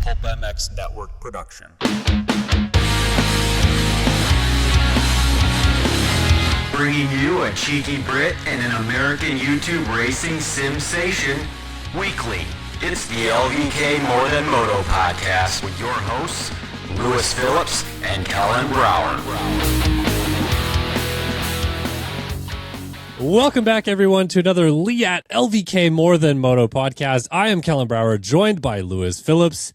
Pulp MX Network production. Bringing you a cheeky Brit and an American YouTube racing sensation weekly. It's the LVK More Than Moto podcast with your hosts, Phillips and Kellen Brauer. Welcome back, everyone, to another Leatt LVK More Than Moto podcast. I am Kellen Brauer, joined by Phillips.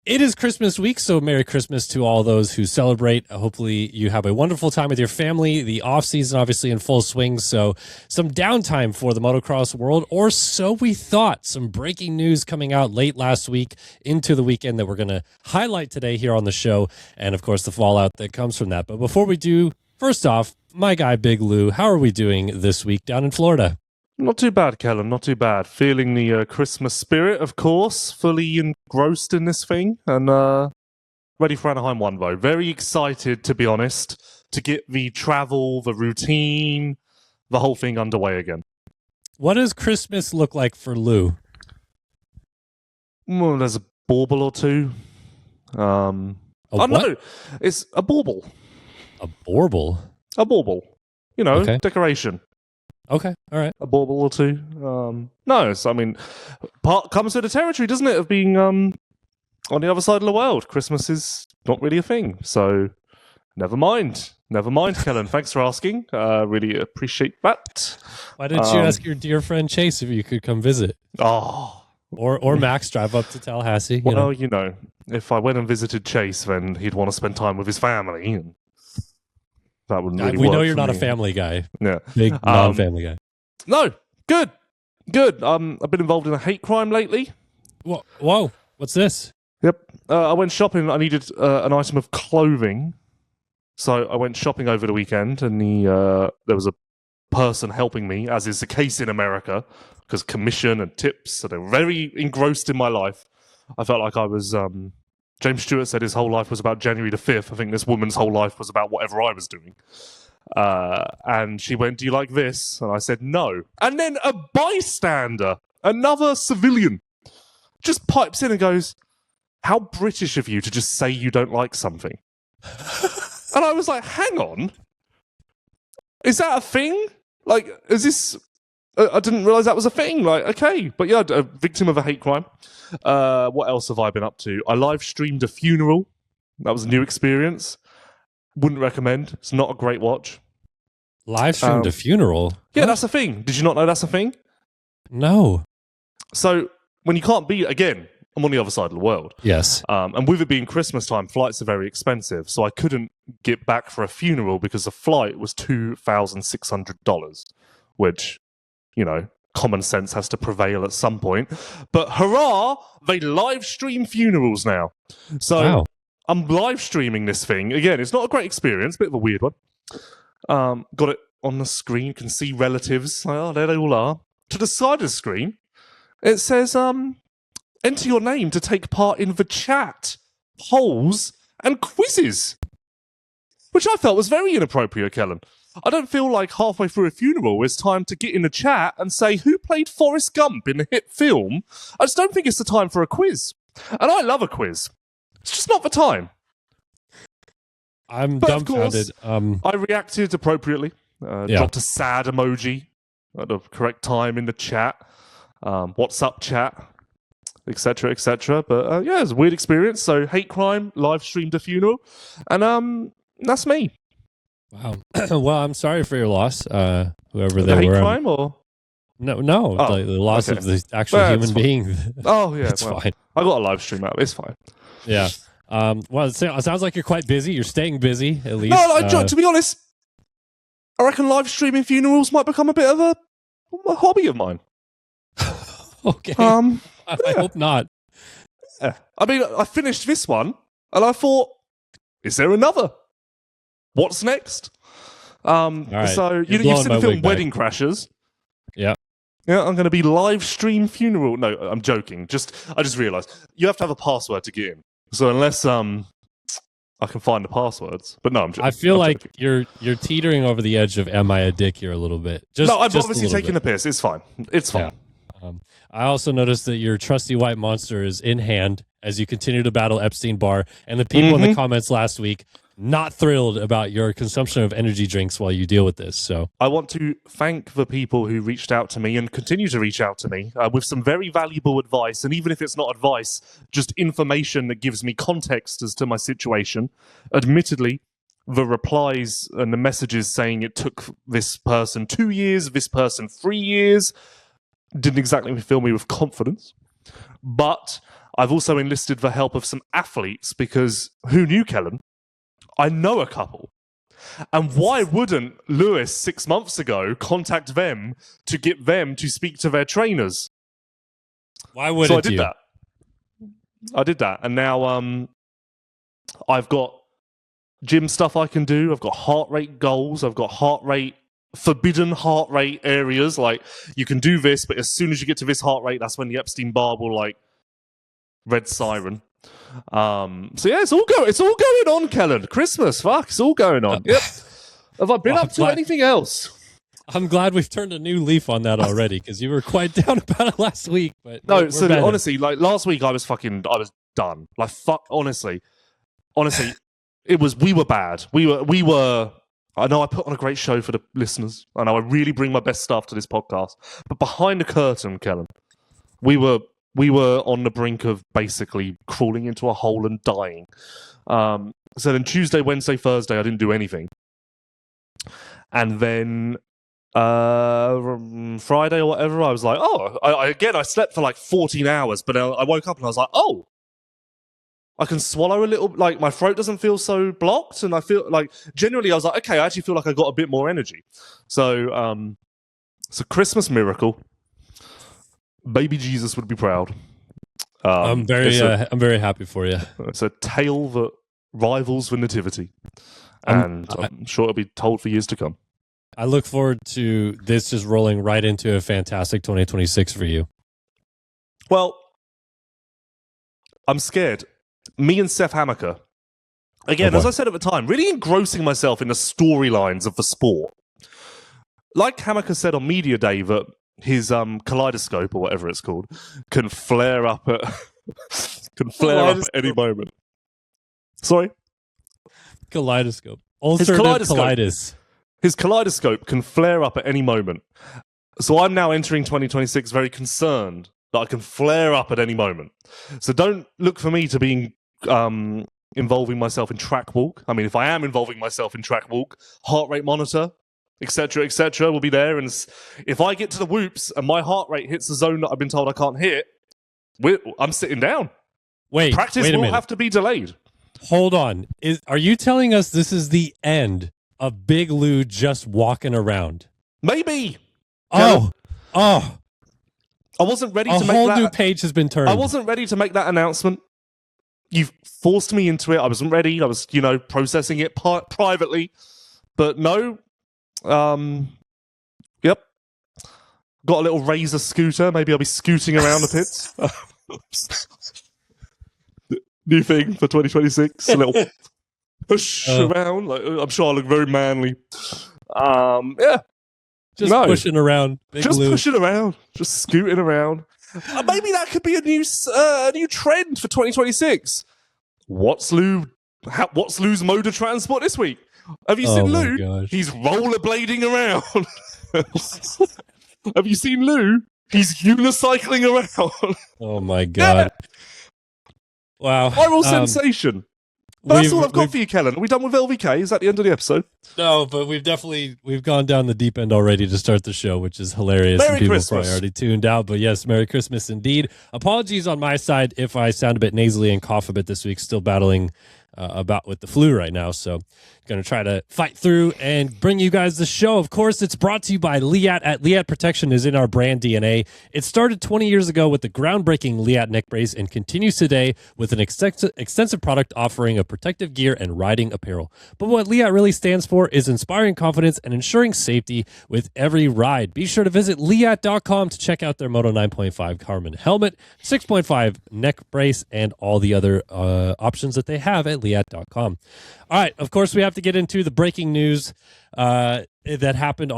It is Christmas week, so Merry Christmas to all those who celebrate. Hopefully you have a wonderful time with your family. The off-season obviously in full swing, so some downtime for the motocross world, or so we thought. Some breaking news coming out late last week into the weekend that we're going to highlight today here on the show, and of course the fallout that comes from that. But before we do, first off, my guy Big Lou, how are we doing this week down in Florida? Not too bad, Kellen, not too bad. Feeling the Christmas spirit, of course, fully engrossed in this thing, and ready for Anaheim 1, though. Very excited, to be honest, to get the travel, the routine, the whole thing underway again. What does Christmas look like for Lou? Well, there's a bauble or two. No, it's a bauble. A bauble? A bauble. You know, okay. Decoration. Okay, all right. A bauble or two. No, I mean, part comes with the territory, doesn't it, of being on the other side of the world. Christmas is not really a thing, so never mind. Never mind, Kellen. Thanks for asking. Really appreciate that. Why didn't you ask your dear friend Chase if you could come visit? Oh. Or Max drive up to Tallahassee? You know, if I went and visited Chase, then he'd want to spend time with his family, and that wouldn't really work. We know you're not me. A family guy. Yeah. Big non-family guy. No, good. I've been involved in a hate crime lately. Whoa. What's this? Yep. I went shopping. I needed an item of clothing. So I went shopping over the weekend, and there was a person helping me, as is the case in America, because commission and tips, so they're very engrossed in my life. I felt like I was... James Stewart said his whole life was about January the 5th. I think this woman's whole life was about whatever I was doing. And she went, "Do you like this?" And I said, "No." And then a bystander, another civilian, just pipes in and goes, "How British of you to just say you don't like something." And I was like, hang on. Is that a thing? Like, is this... I didn't realise that was a thing. Like, okay. But yeah, a victim of a hate crime. What else have I been up to? I live streamed a funeral. That was a new experience. Wouldn't recommend. It's not a great watch. Live streamed a funeral? Yeah, what? That's a thing. Did you not know that's a thing? No. So, when you can't be... Again, I'm on the other side of the world. Yes. And with it being Christmas time, flights are very expensive. So I couldn't get back for a funeral because the flight was $2,600, which... You know, common sense has to prevail at some point. But hurrah, they live stream funerals now. So wow. I'm live streaming this thing. Again, it's not a great experience, bit of a weird one. Got it on the screen, you can see relatives. Oh, there they all are. To the side of the screen, it says, enter your name to take part in the chat, polls, and quizzes. Which I felt was very inappropriate, Kellen. I don't feel like halfway through a funeral it's time to get in the chat and say who played Forrest Gump in the hit film. I just don't think it's the time for a quiz. And I love a quiz. It's just not the time. I'm but dumbfounded. Of course, I reacted appropriately. Dropped a sad emoji at the correct time in the chat. WhatsApp chat, etc., etc. But yeah, it was a weird experience. So hate crime, live streamed a funeral. And that's me. Wow. Well, I'm sorry for your loss, whoever they hate were. Crime or no, oh, the loss okay. of the actual human being. Oh yeah, it's fine. I got a live stream out. It's fine. Yeah. Well, it sounds like you're quite busy. You're staying busy, at least. No, to be honest, I reckon live streaming funerals might become a bit of a hobby of mine. Okay. I hope not. Yeah. I mean, I finished this one, and I thought, is there another? What's next? Right. So you've seen the film Wedding Crashers. Yeah. Yeah, I'm going to be live stream funeral. No, I'm joking. I just realised you have to have a password to get in. So unless I can find the passwords, but no, I'm joking. I feel I'm like joking. you're teetering over the edge of am I a dick here a little bit. No, I'm obviously taking the piss. It's fine. It's fine. Yeah. I also noticed that your trusty white monster is in hand as you continue to battle Epstein-Barr, and the people in the comments last week not thrilled about your consumption of energy drinks while you deal with this. So I want to thank the people who reached out to me and continue to reach out to me with some very valuable advice. And even if it's not advice, just information that gives me context as to my situation. Admittedly, the replies and the messages saying it took this person 2 years, this person 3 years, didn't exactly fill me with confidence. But I've also enlisted the help of some athletes because who knew, Kellen? I know a couple. And why wouldn't Lewis 6 months ago contact them to get them to speak to their trainers? why wouldn't you? I did that. And now I've got gym stuff I can do. I've got heart rate goals. I've got forbidden heart rate areas. Like, you can do this, but as soon as you get to this heart rate, that's when the Epstein-Barr will, like, red siren. So yeah, it's all going on, Kellen. Christmas, fuck, it's all going on. Yep. Have I been up to anything else? I'm glad we've turned a new leaf on that already because you were quite down about it last week. But no, so better. Honestly, like last week, I was done. Like fuck, honestly, we were bad. We were. I know I put on a great show for the listeners. I know I really bring my best stuff to this podcast. But behind the curtain, Kellen, we were on the brink of basically crawling into a hole and dying. So then Tuesday, Wednesday, Thursday, I didn't do anything. And then Friday or whatever, I was like, I slept for like 14 hours, but I woke up and I was like, oh, I can swallow a little, like my throat doesn't feel so blocked. And I feel like, generally I was like, okay, I actually feel like I got a bit more energy. So it's a Christmas miracle. Baby Jesus would be proud. I'm very happy for you. It's a tale that rivals the nativity, and I'm sure it'll be told for years to come. I look forward to this just rolling right into a fantastic 2026 for you. Well, I'm scared. Me and Seth Hammaker, again, as I said at the time, really engrossing myself in the storylines of the sport. Like Hammaker said on Media Day that his kaleidoscope or whatever it's called can flare up at any moment. Sorry, kaleidoscope. Ulcerative colitis. His kaleidoscope can flare up at any moment. So I'm now entering 2026 very concerned that I can flare up at any moment. So don't look for me to be involving myself in track walk. I mean, if I am involving myself in track walk, heart rate monitor, etc., will be there. And if I get to the whoops and my heart rate hits the zone that I've been told I can't hit, I'm sitting down. Practice will have to be delayed. Hold on. Are you telling us this is the end of Big Lou just walking around? Maybe. Oh. I wasn't ready to make that. A whole new page has been turned. I wasn't ready to make that announcement. You've forced me into it. I wasn't ready. I was, processing it privately. But no. Yep. Got a little Razor scooter. Maybe I'll be scooting around the pits. New thing for 2026. A little push around. Like, I'm sure I'll look very manly. Yeah. Just pushing around. Pushing around. Just scooting around. Maybe that could be a new trend for 2026. What's Lou's mode of transport this week? Have you seen Lou? Gosh. He's rollerblading around. Have you seen Lou? He's unicycling around. Oh my god! Yeah. Wow! Viral sensation. But that's all I've got for you, Kellen. Are we done with LVK? Is that the end of the episode? No, but we've gone down the deep end already to start the show, which is hilarious. Merry and people Christmas. probably already tuned out. But yes, Merry Christmas indeed. Apologies on my side if I sound a bit nasally and cough a bit this week. Still battling about with the flu right now, so going to try to fight through and bring you guys the show. Of course, it's brought to you by Leatt. Leatt Protection is in our brand DNA. It started 20 years ago with the groundbreaking Leatt neck brace and continues today with an extensive product offering of protective gear and riding apparel. But what Leatt really stands for is inspiring confidence and ensuring safety with every ride. Be sure to visit Leatt.com to check out their Moto 9.5 Carbon helmet, 6.5 neck brace, and all the other options that they have at Leatt.com. All right, of course, we have to get into the breaking news that happened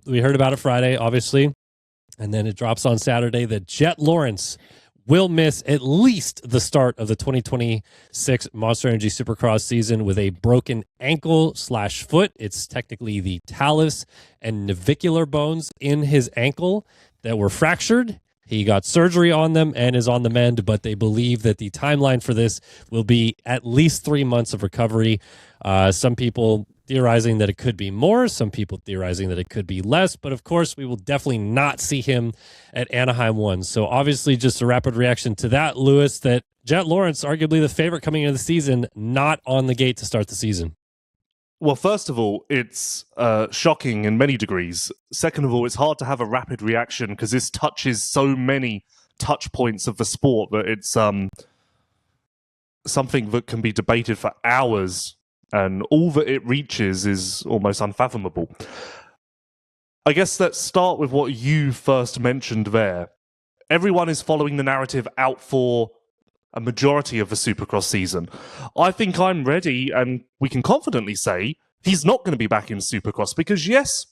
we heard about it Friday, obviously. And then it drops on Saturday that Jett Lawrence will miss at least the start of the 2026 Monster Energy Supercross season with a broken ankle/foot. It's technically the talus and navicular bones in his ankle that were fractured. He got surgery on them and is on the mend, but they believe that the timeline for this will be at least 3 months of recovery. Some people theorizing that it could be more, some people theorizing that it could be less, but of course we will definitely not see him at Anaheim 1. So obviously just a rapid reaction to that, Lewis, that Jett Lawrence, arguably the favorite coming into the season, not on the gate to start the season. Well, first of all, it's shocking in many degrees. Second of all, it's hard to have a rapid reaction because this touches so many touch points of the sport that it's something that can be debated for hours, and all that it reaches is almost unfathomable. I guess let's start with what you first mentioned there. Everyone is following the narrative out for a majority of the Supercross season. I think I'm ready, and we can confidently say he's not going to be back in Supercross because, yes,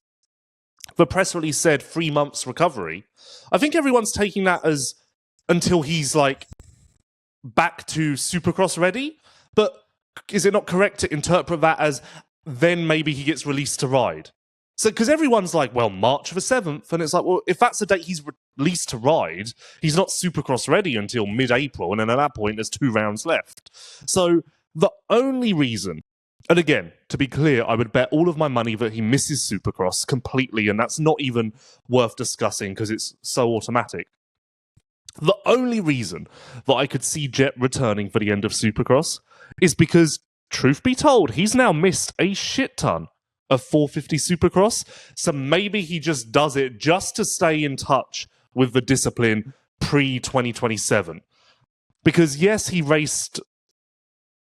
the press release said 3 months recovery. I think everyone's taking that as until he's like back to Supercross ready, but is it not correct to interpret that as then maybe he gets released to ride? So, because everyone's like, well, March the 7th, and it's like, well, if that's the date he's released to ride, he's not Supercross ready until mid-April, and then at that point, there's 2 rounds left. So, the only reason, and again, to be clear, I would bet all of my money that he misses Supercross completely, and that's not even worth discussing because it's so automatic. The only reason that I could see Jett returning for the end of Supercross is because, truth be told, he's now missed a shit ton of 450 Supercross, so maybe he just does it just to stay in touch with the discipline pre-2027. Because yes, he raced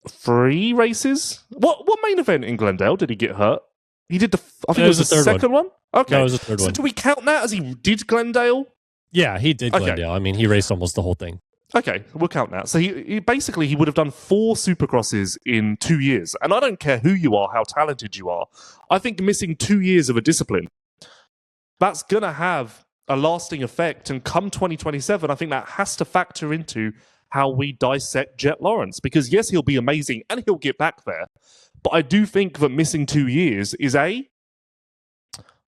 3 races. What main event in Glendale did he get hurt? He did I think it was the second one? Okay. No, it was the third one. So do we count that as he did Glendale? Yeah, he did Glendale. Okay. I mean, he raced almost the whole thing. Okay, we'll count that. So he basically he would have done 4 Supercrosses in 2 years. And I don't care who you are, how talented you are. I think missing 2 years of a discipline, that's going to have a lasting effect. And come 2027, I think that has to factor into how we dissect Jett Lawrence. Because yes, he'll be amazing and he'll get back there. But I do think that missing 2 years is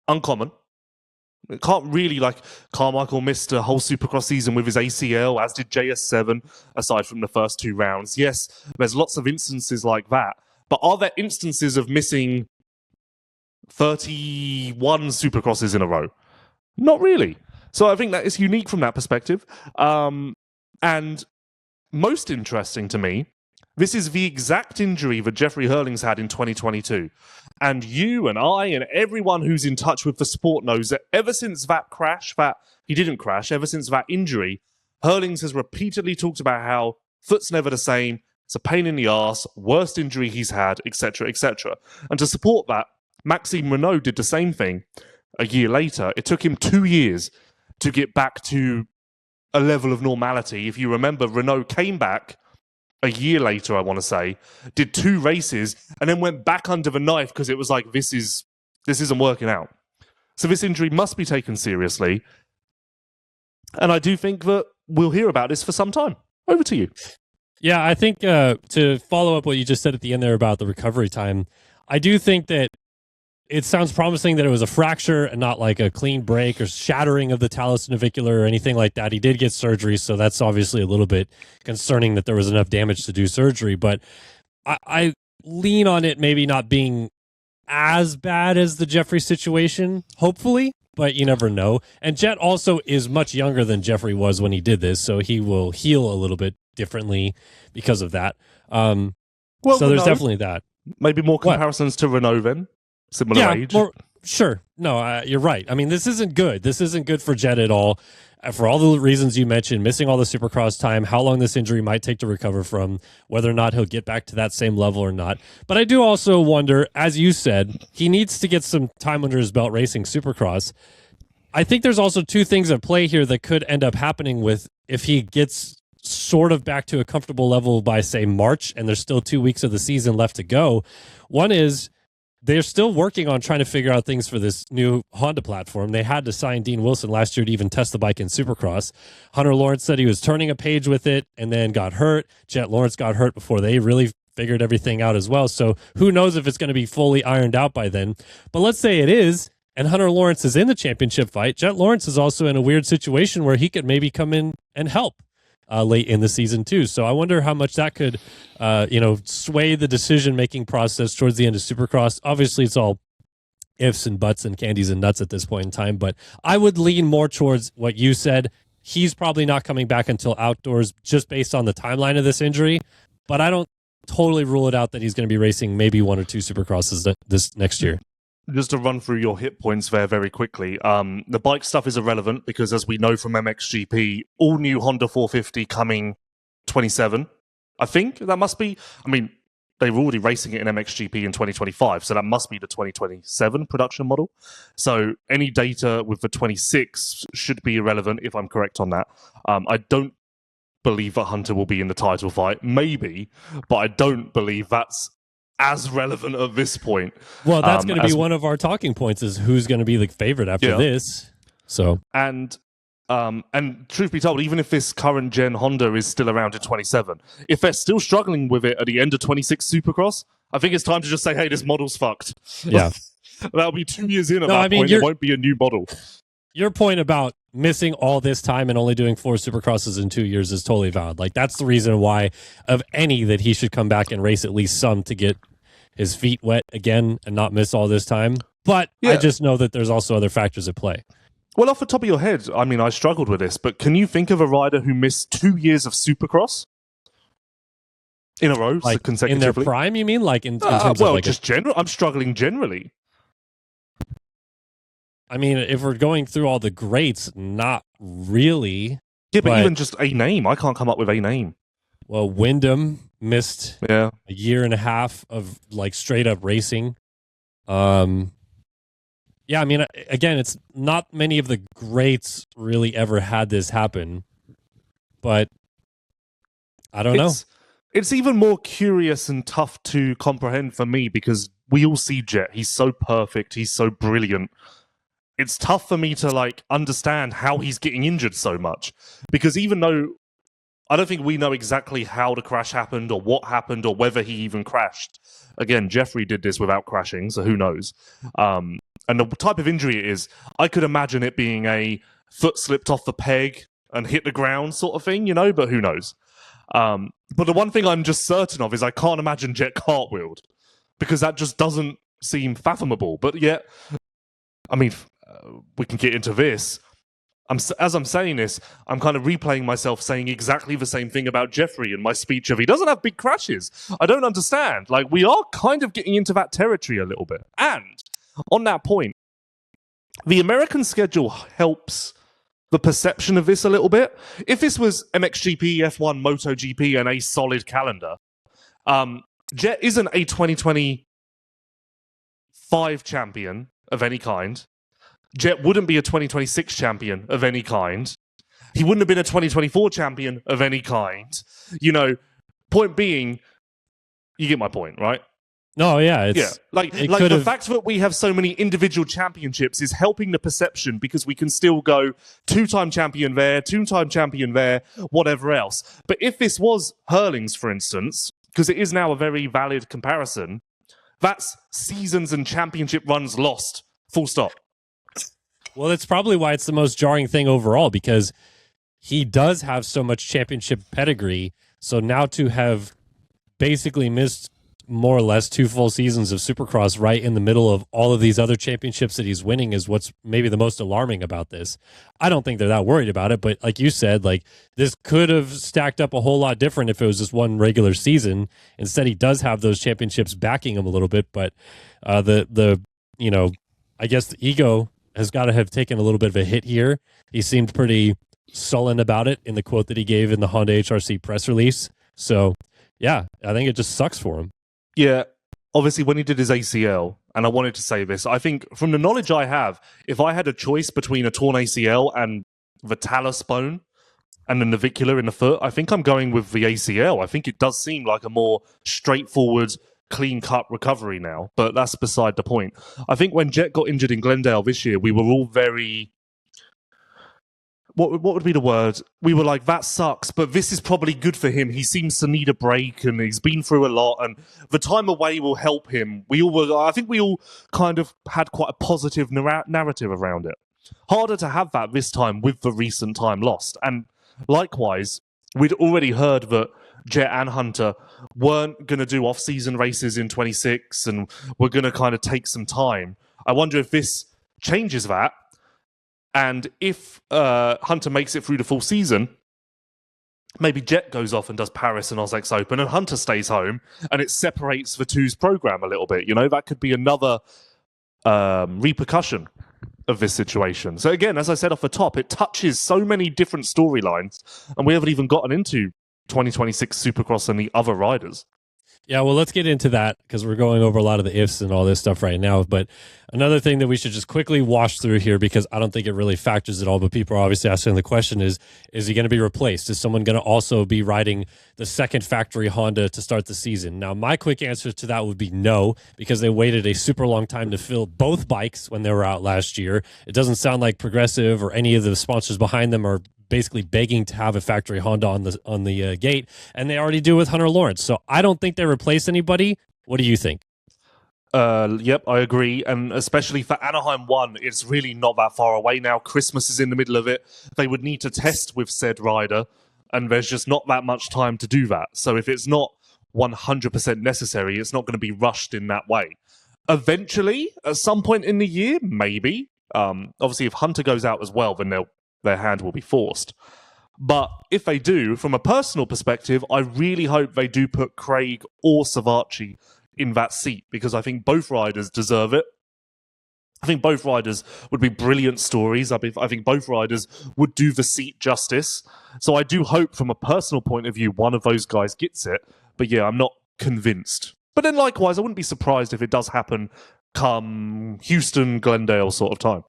uncommon. It can't really, like, Carmichael missed a whole Supercross season with his ACL, as did JS7, aside from the first 2 rounds. Yes, there's lots of instances like that. But are there instances of missing 31 Supercrosses in a row? Not really. So I think that is unique from that perspective. And most interesting to me, this is the exact injury that Jeffrey Hurlings had in 2022. And you and I and everyone who's in touch with the sport knows that ever since that crash, he didn't crash, ever since that injury, Hurlings has repeatedly talked about how foot's never the same, it's a pain in the arse, worst injury he's had, etc., etc. And to support that, Maxime Renault did the same thing a year later. It took him 2 years to get back to a level of normality. If you remember, Renault came back a year later, I want to say, did 2 races, and then went back under the knife because it was like, this isn't working out. So this injury must be taken seriously. And I do think that we'll hear about this for some time. Over to you. Yeah, I think to follow up what you just said at the end there about the recovery time, I do think that it sounds promising that it was a fracture and not like a clean break or shattering of the talus navicular or anything like that. He did get surgery, so that's obviously a little bit concerning that there was enough damage to do surgery. But I lean on it maybe not being as bad as the Jeffrey situation, hopefully, but you never know. And Jett also is much younger than Jeffrey was when he did this, so he will heal a little bit differently because of that. So there's definitely that. Maybe more comparisons to Renault then? Similar age? Sure. No, you're right. I mean, this isn't good. This isn't good for Jett at all. For all the reasons you mentioned, missing all the Supercross time, how long this injury might take to recover from, whether or not he'll get back to that same level or not. But I do also wonder, as you said, he needs to get some time under his belt racing Supercross. I think there's also 2 things at play here that could end up happening with if he gets sort of back to a comfortable level by, say, March, and there's still 2 weeks of the season left to go. One is, they're still working on trying to figure out things for this new Honda platform. They had to sign Dean Wilson last year to even test the bike in Supercross. Hunter Lawrence said he was turning a page with it and then got hurt. Jett Lawrence got hurt before they really figured everything out as well. So who knows if it's going to be fully ironed out by then. But let's say it is, and Hunter Lawrence is in the championship fight. Jett Lawrence is also in a weird situation where he could maybe come in and help late in the season too. So I wonder how much that could, sway the decision-making process towards the end of Supercross. Obviously, it's all ifs and buts and candies and nuts at this point in time, but I would lean more towards what you said. He's probably not coming back until outdoors just based on the timeline of this injury, but I don't totally rule it out that he's going to be racing maybe one or two Supercrosses this next year. Just to run through your hit points there very quickly, the bike stuff is irrelevant because, as we know from MXGP, all new Honda 450 coming 27. I think that must be. I mean, they were already racing it in MXGP in 2025, so that must be the 2027 production model. So any data with the 26 should be irrelevant if I'm correct on that. I don't believe that Hunter will be in the title fight. Maybe, but I don't believe that's as relevant at this point. Well, that's going to be one of our talking points is who's going to be the favorite after this. So and truth be told, even if this current gen Honda is still around in 27, if they're still struggling with it at the end of 26 Supercross, I think it's time to just say, hey, this model's fucked. Yeah. That'll be 2 years in at that point. There won't be a new model. Your point about missing all this time and only doing 4 Supercrosses in 2 years is totally valid. Like, that's the reason why, of any, that he should come back and race at least some to get his feet wet again and not miss all this time. But I just know that there's also other factors at play. Well, off the top of your head, I mean, I struggled with this, but can you think of a rider who missed 2 years of Supercross in a row, like consecutively? In their prime, you mean? Like in terms of like just general. I'm struggling generally. I mean, if we're going through all the greats, not really. Yeah, but even just a name. I can't come up with a name. Well, Wyndham missed a year and a half of like straight up racing. Yeah, I mean, again, it's not many of the greats really ever had this happen, but I don't know. It's even more curious and tough to comprehend for me because we all see Jett. He's so perfect. He's so brilliant. It's tough for me to like understand how he's getting injured so much because even though I don't think we know exactly how the crash happened or what happened or whether he even crashed. Again, Jeffrey did this without crashing, so who knows? And the type of injury it is, I could imagine it being a foot slipped off the peg and hit the ground sort of thing, but who knows? But the one thing I'm just certain of is I can't imagine Jett cartwheeled because that just doesn't seem fathomable. But yet, I mean, we can get into this. As I'm saying this, I'm kind of replaying myself saying exactly the same thing about Jeffrey in my speech of he doesn't have big crashes. I don't understand. Like, we are kind of getting into that territory a little bit. And on that point, the American schedule helps the perception of this a little bit. If this was MXGP, F1, MotoGP, and a solid calendar, Jett isn't a 2025 champion of any kind. Jett wouldn't be a 2026 champion of any kind. He wouldn't have been a 2024 champion of any kind. Point being, you get my point, right? No, yeah. Like the fact that we have so many individual championships is helping the perception because we can still go 2-time champion there, 2-time champion there, whatever else. But if this was Hurling's, for instance, because it is now a very valid comparison, that's seasons and championship runs lost. Full stop. Well, that's probably why it's the most jarring thing overall because he does have so much championship pedigree. So now to have basically missed more or less 2 full seasons of Supercross right in the middle of all of these other championships that he's winning is what's maybe the most alarming about this. I don't think they're that worried about it, but like you said, like this could have stacked up a whole lot different if it was just one regular season. Instead, he does have those championships backing him a little bit, but I guess the ego has got to have taken a little bit of a hit here. He seemed pretty sullen about it in the quote that he gave in the Honda HRC press release. So, yeah, I think it just sucks for him. Yeah, obviously when he did his ACL, and I wanted to say this, I think from the knowledge I have, if I had a choice between a torn ACL and the talus bone and the navicular in the foot, I think I'm going with the ACL. I think it does seem like a more straightforward, clean-cut recovery now, but that's beside the point. I think when Jett got injured in Glendale this year, we were all very... What would be the word? We were like, that sucks, but this is probably good for him. He seems to need a break, and he's been through a lot, and the time away will help him. I think we all kind of had quite a positive narrative around it. Harder to have that this time with the recent time lost. And likewise, we'd already heard that Jett and Hunter weren't going to do off-season races in 26 and were going to kind of take some time. I wonder if this changes that. And if Hunter makes it through the full season, maybe Jett goes off and does Paris and Ozex Open and Hunter stays home and it separates the two's program a little bit. You know, that could be another repercussion of this situation. So again, as I said off the top, it touches so many different storylines and we haven't even gotten into 2026 Supercross and the other riders. Yeah, well, let's get into that because we're going over a lot of the ifs and all this stuff right now. But another thing that we should just quickly wash through here, because I don't think it really factors at all, but people are obviously asking the question is he going to be replaced? Is someone going to also be riding the second factory Honda to start the season? Now, my quick answer to that would be no, because they waited a super long time to fill both bikes when they were out last year. It doesn't sound like Progressive or any of the sponsors behind them are basically begging to have a factory Honda on the gate, and they already do with Hunter Lawrence. So I don't think they replace anybody. What do you think? Yep, I agree. And especially for Anaheim 1, it's really not that far away now. Christmas is in the middle of it. They would need to test with said rider, and there's just not that much time to do that. So if it's not 100% necessary, it's not going to be rushed in that way. Eventually, at some point in the year, maybe. Obviously, if Hunter goes out as well, then their hand will be forced. But if they do, from a personal perspective, I really hope they do put Craig or Savacci in that seat, because I think both riders deserve it. I think both riders would be brilliant stories. I think both riders would do the seat justice. So I do hope from a personal point of view, one of those guys gets it. But yeah, I'm not convinced. But then likewise, I wouldn't be surprised if it does happen come Houston, Glendale sort of time.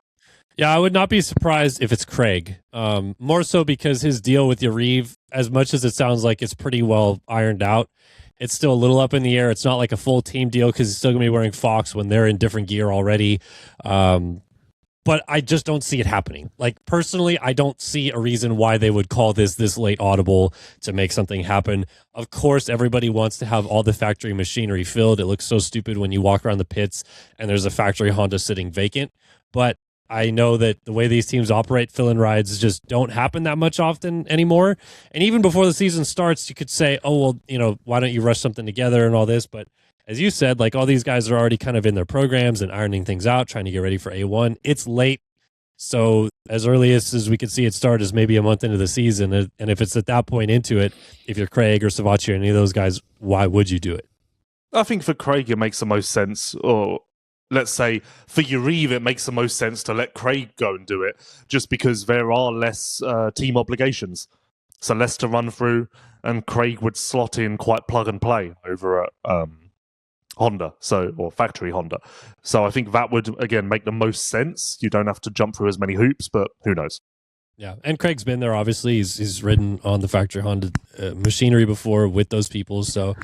Yeah, I would not be surprised if it's Craig. More so because his deal with Yariv, as much as it sounds like it's pretty well ironed out, it's still a little up in the air. It's not like a full team deal because he's still going to be wearing Fox when they're in different gear already. But I just don't see it happening. Like, personally, I don't see a reason why they would call this late audible to make something happen. Of course, everybody wants to have all the factory machinery filled. It looks so stupid when you walk around the pits and there's a factory Honda sitting vacant. But I know that the way these teams operate, fill-in rides just don't happen that much often anymore. And even before the season starts, you could say, oh, well, why don't you rush something together and all this? But as you said, like, all these guys are already kind of in their programs and ironing things out, trying to get ready for A1. It's late. So as early as we could see it start is maybe a month into the season. And if it's at that point into it, if you're Craig or Savacci or any of those guys, why would you do it? I think for Craig, it makes the most sense. Or let's say for Yariv, it makes the most sense to let Craig go and do it, just because there are less team obligations. So less to run through, and Craig would slot in quite plug and play over at Honda, or factory Honda. So I think that would, again, make the most sense. You don't have to jump through as many hoops, but who knows? Yeah, and Craig's been there, obviously. He's ridden on the factory Honda machinery before with those people, so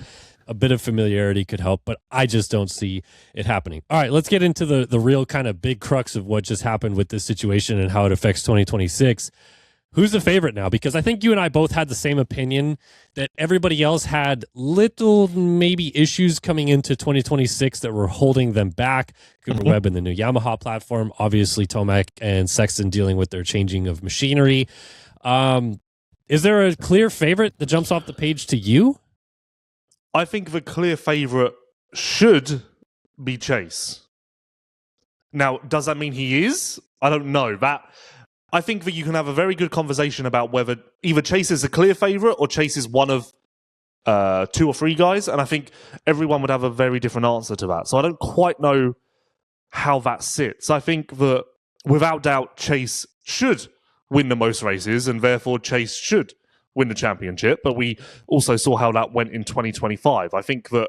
a bit of familiarity could help, but I just don't see it happening. All right, let's get into the real kind of big crux of what just happened with this situation and how it affects 2026. Who's the favorite now? Because I think you and I both had the same opinion that everybody else had little maybe issues coming into 2026 that were holding them back. Cooper Webb and the new Yamaha platform, obviously Tomac and Sexton dealing with their changing of machinery. Is there a clear favorite that jumps off the page to you? I think the clear favorite should be Chase. Now, does that mean he is? I don't know. I think that you can have a very good conversation about whether either Chase is a clear favorite or Chase is one of 2 or 3 guys, and I think everyone would have a very different answer to that. So I don't quite know how that sits. I think that without doubt, Chase should win the most races, and therefore Chase should win the championship, but we also saw how that went in 2025. I think that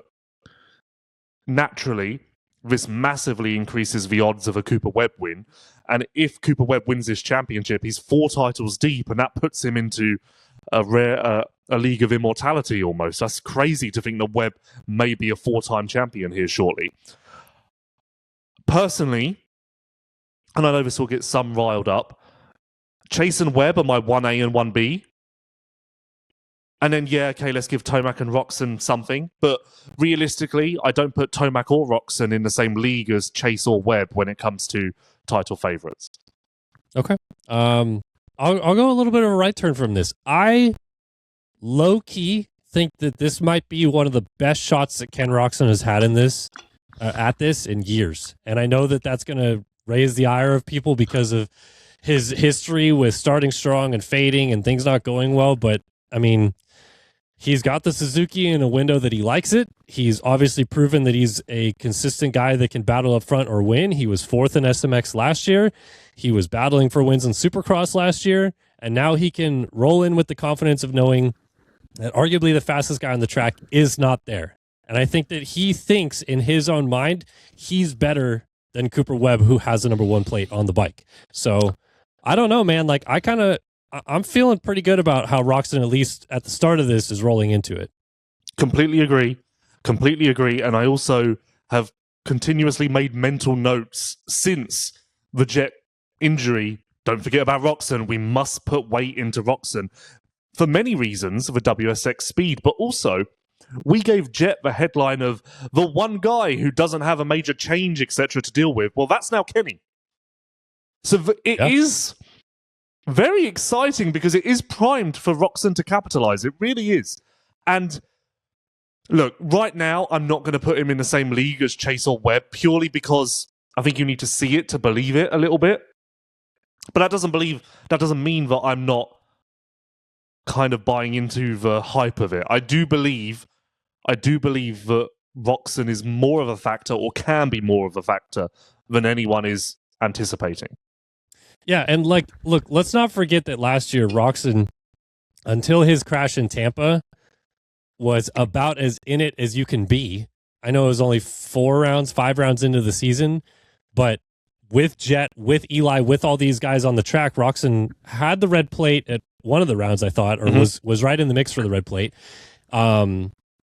naturally this massively increases the odds of a Cooper Webb win, and if Cooper Webb wins this championship, he's 4 titles deep, and that puts him into a league of immortality almost. That's crazy to think that Webb may be a 4-time champion here shortly. Personally, and I know this will get some riled up, Chase and Webb are my 1A and 1B. And then, yeah, okay, let's give Tomac and Roczen something. But realistically, I don't put Tomac or Roczen in the same league as Chase or Webb when it comes to title favorites. Okay. I'll go a little bit of a right turn from this. I low-key think that this might be one of the best shots that Ken Roczen has had in this at this in years. And I know that that's going to raise the ire of people because of his history with starting strong and fading and things not going well. But, I mean, he's got the Suzuki in a window that he likes it. He's obviously proven that he's a consistent guy that can battle up front or win. He was 4th in SMX last year. He was battling for wins in Supercross last year. And now he can roll in with the confidence of knowing that arguably the fastest guy on the track is not there. And I think that he thinks in his own mind, he's better than Cooper Webb, who has the number 1 plate on the bike. So I don't know, man. Like, I'm feeling pretty good about how Roczen, at least at the start of this, is rolling into it. Completely agree. And I also have continuously made mental notes since the Jett injury. Don't forget about Roczen. We must put weight into Roczen for many reasons, for WSX speed, but also we gave Jett the headline of the one guy who doesn't have a major change, etc., to deal with. Well, that's now Kenny. So it is very exciting because it is primed for Roczen to capitalize. It really is. And look, right now, I'm not going to put him in the same league as Chase or Webb purely because I think you need to see it to believe it a little bit. But that doesn't mean that I'm not kind of buying into the hype of it. I do believe that Roczen is more of a factor, or can be more of a factor, than anyone is anticipating. Yeah, and look, let's not forget that last year Roczen, until his crash in Tampa, was about as in it as you can be. I know it was only 5 rounds into the season, but with Jett, with Eli, with all these guys on the track, Roczen had the red plate at one of the rounds, I thought, or was right in the mix for the red plate.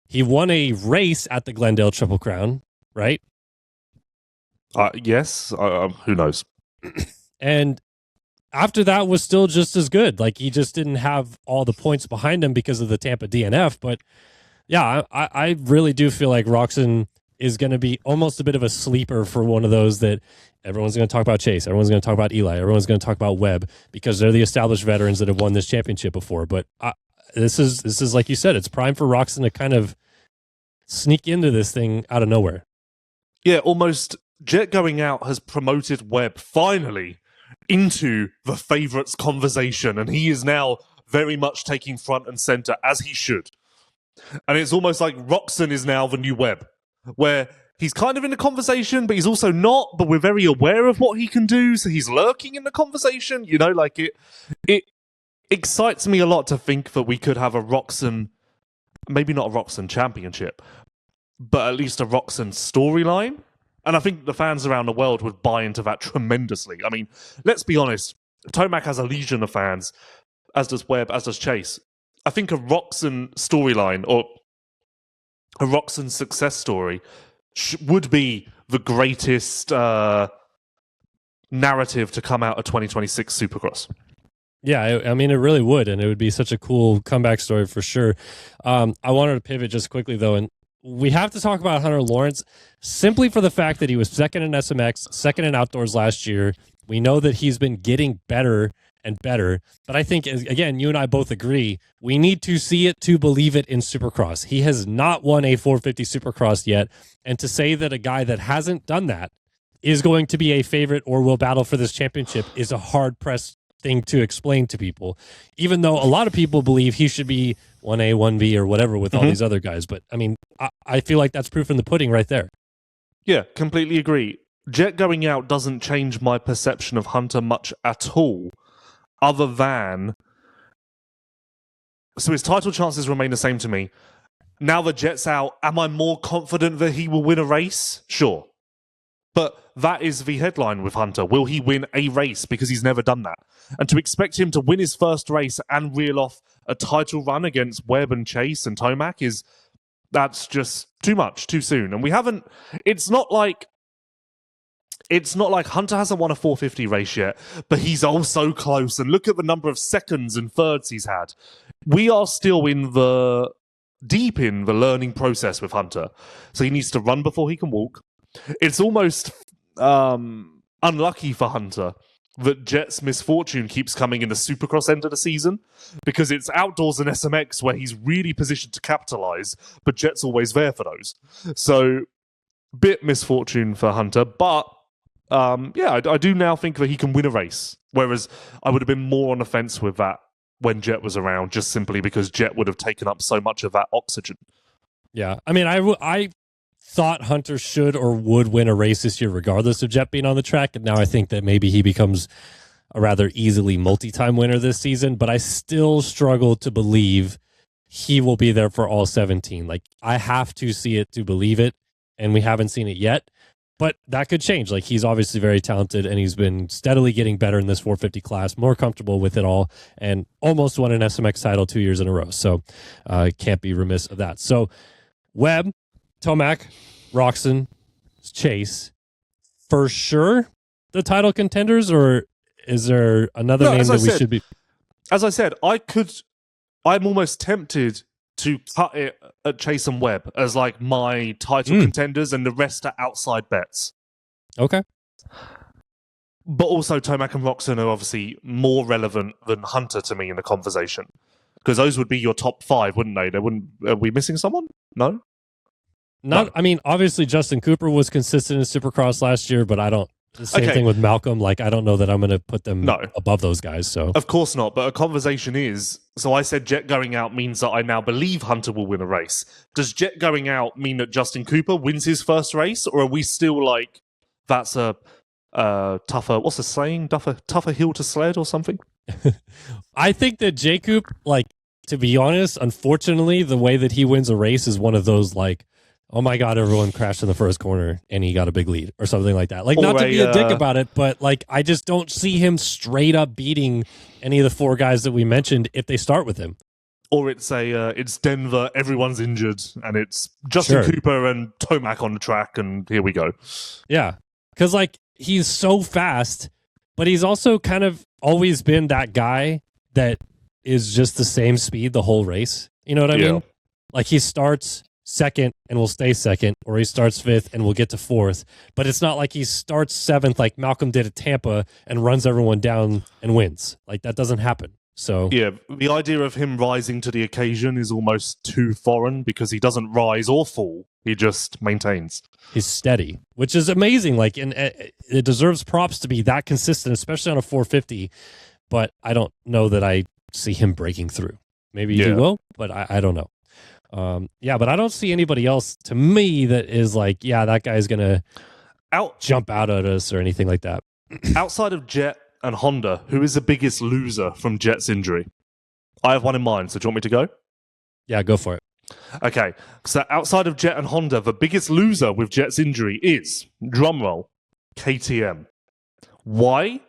He won a race at the Glendale Triple Crown, right? Yes. Who knows? And after that was still just as good. Like, he just didn't have all the points behind him because of the Tampa DNF. But yeah, I really do feel like Roczen is going to be almost a bit of a sleeper for one of those that everyone's going to talk about Chase, everyone's going to talk about Eli, everyone's going to talk about Webb, because they're the established veterans that have won this championship before. But this is like you said, it's prime for Roczen to kind of sneak into this thing out of nowhere. Yeah, almost. Jett going out has promoted Webb finally into the favourites conversation, and he is now very much taking front and centre, as he should. And it's almost like Roczen is now the new Webb, where he's kind of in the conversation, but he's also not, but we're very aware of what he can do, so he's lurking in the conversation. You know, like it excites me a lot to think that we could have a Roczen, maybe not a Roczen championship, but at least a Roczen storyline. And I think the fans around the world would buy into that tremendously. I mean, let's be honest. Tomac has a legion of fans, as does Webb, as does Chase. I think a Roczen storyline, or a Roczen success story, would be the greatest narrative to come out of 2026 Supercross. Yeah, I mean, it really would, and it would be such a cool comeback story for sure. I wanted to pivot just quickly, though, and we have to talk about Hunter Lawrence simply for the fact that he was second in SMX, second in outdoors last year. We know that he's been getting better and better, but I think, again, you and I both agree, we need to see it to believe it in Supercross. He has not won a 450 Supercross yet, and to say that a guy that hasn't done that is going to be a favorite or will battle for this championship is a hard-pressed thing to explain to people, even though a lot of people believe he should be 1A, 1B, or whatever with all these other guys. But, I mean, I feel like that's proof in the pudding right there. Yeah, completely agree. Jett going out doesn't change my perception of Hunter much at all, other than... So his title chances remain the same to me. Now that Jett's out, am I more confident that he will win a race? Sure. But that is the headline with Hunter. Will he win a race? Because he's never done that. And to expect him to win his first race and reel off a title run against Webb and Chase and Tomac that's just too much, too soon. And we haven't. It's not like Hunter hasn't won a 450 race yet, but he's also close. And look at the number of seconds and thirds he's had. We are still deep in the learning process with Hunter. So he needs to run before he can walk. It's almost unlucky for Hunter that Jett's misfortune keeps coming in the supercross end of the season, because it's outdoors and SMX where he's really positioned to capitalize, but Jett's always there for those. So, bit misfortune for Hunter, but I do now think that he can win a race, whereas I would have been more on the fence with that when Jett was around, just simply because Jett would have taken up so much of that oxygen. Yeah, I mean, I thought Hunter should or would win a race this year regardless of Jett being on the track, and now I think that maybe he becomes a rather easily multi-time winner this season, but I still struggle to believe he will be there for all 17. Like, I have to see it to believe it, and we haven't seen it yet, but that could change. Like, he's obviously very talented, and he's been steadily getting better in this 450 class, more comfortable with it all, and almost won an SMX title 2 years in a row, so can't be remiss of that. So, Webb, Tomac, Roczen, Chase, for sure the title contenders, or is there another name that we should be? As I said, I'm almost tempted to cut it at Chase and Webb as like my title contenders, and the rest are outside bets. Okay. But also Tomac and Roczen are obviously more relevant than Hunter to me in the conversation, because those would be your top five, wouldn't they? Are we missing someone? No? No. I mean, obviously Justin Cooper was consistent in Supercross last year, but the same thing with Malcolm. Like, I don't know that I'm going to put them above those guys. So of course not. But a conversation is, so I said Jett going out means that I now believe Hunter will win a race. Does Jett going out mean that Justin Cooper wins his first race? Or are we still like, that's a tougher, what's the saying? Tougher hill to sled or something? I think that Jacob, like, to be honest, unfortunately, the way that he wins a race is one of those, like, oh my God, everyone crashed in the first corner and he got a big lead or something like that. Like, not to be a dick about it, but like, I just don't see him straight up beating any of the four guys that we mentioned if they start with him. Or it's it's Denver, everyone's injured, and it's Justin Cooper and Tomac on the track, and here we go. Yeah, because like, he's so fast, but he's also kind of always been that guy that is just the same speed the whole race. You know what I mean? Like, he starts second and will stay second, or he starts fifth and will get to fourth, but it's not like he starts seventh like Malcolm did at Tampa and runs everyone down and wins. Like, that doesn't happen. So yeah, the idea of him rising to the occasion is almost too foreign, because he doesn't rise or fall, he just maintains. He's steady, which is amazing. Like, and it deserves props to be that consistent, especially on a 450, but I don't know that I see him breaking through. Maybe he will, but I don't know. But I don't see anybody else to me that is like, that guy's going to jump out at us or anything like that. Outside of Jett and Honda, who is the biggest loser from Jett's injury? I have one in mind, so do you want me to go? Yeah, go for it. Okay, so outside of Jett and Honda, the biggest loser with Jett's injury is, drumroll, KTM. Why?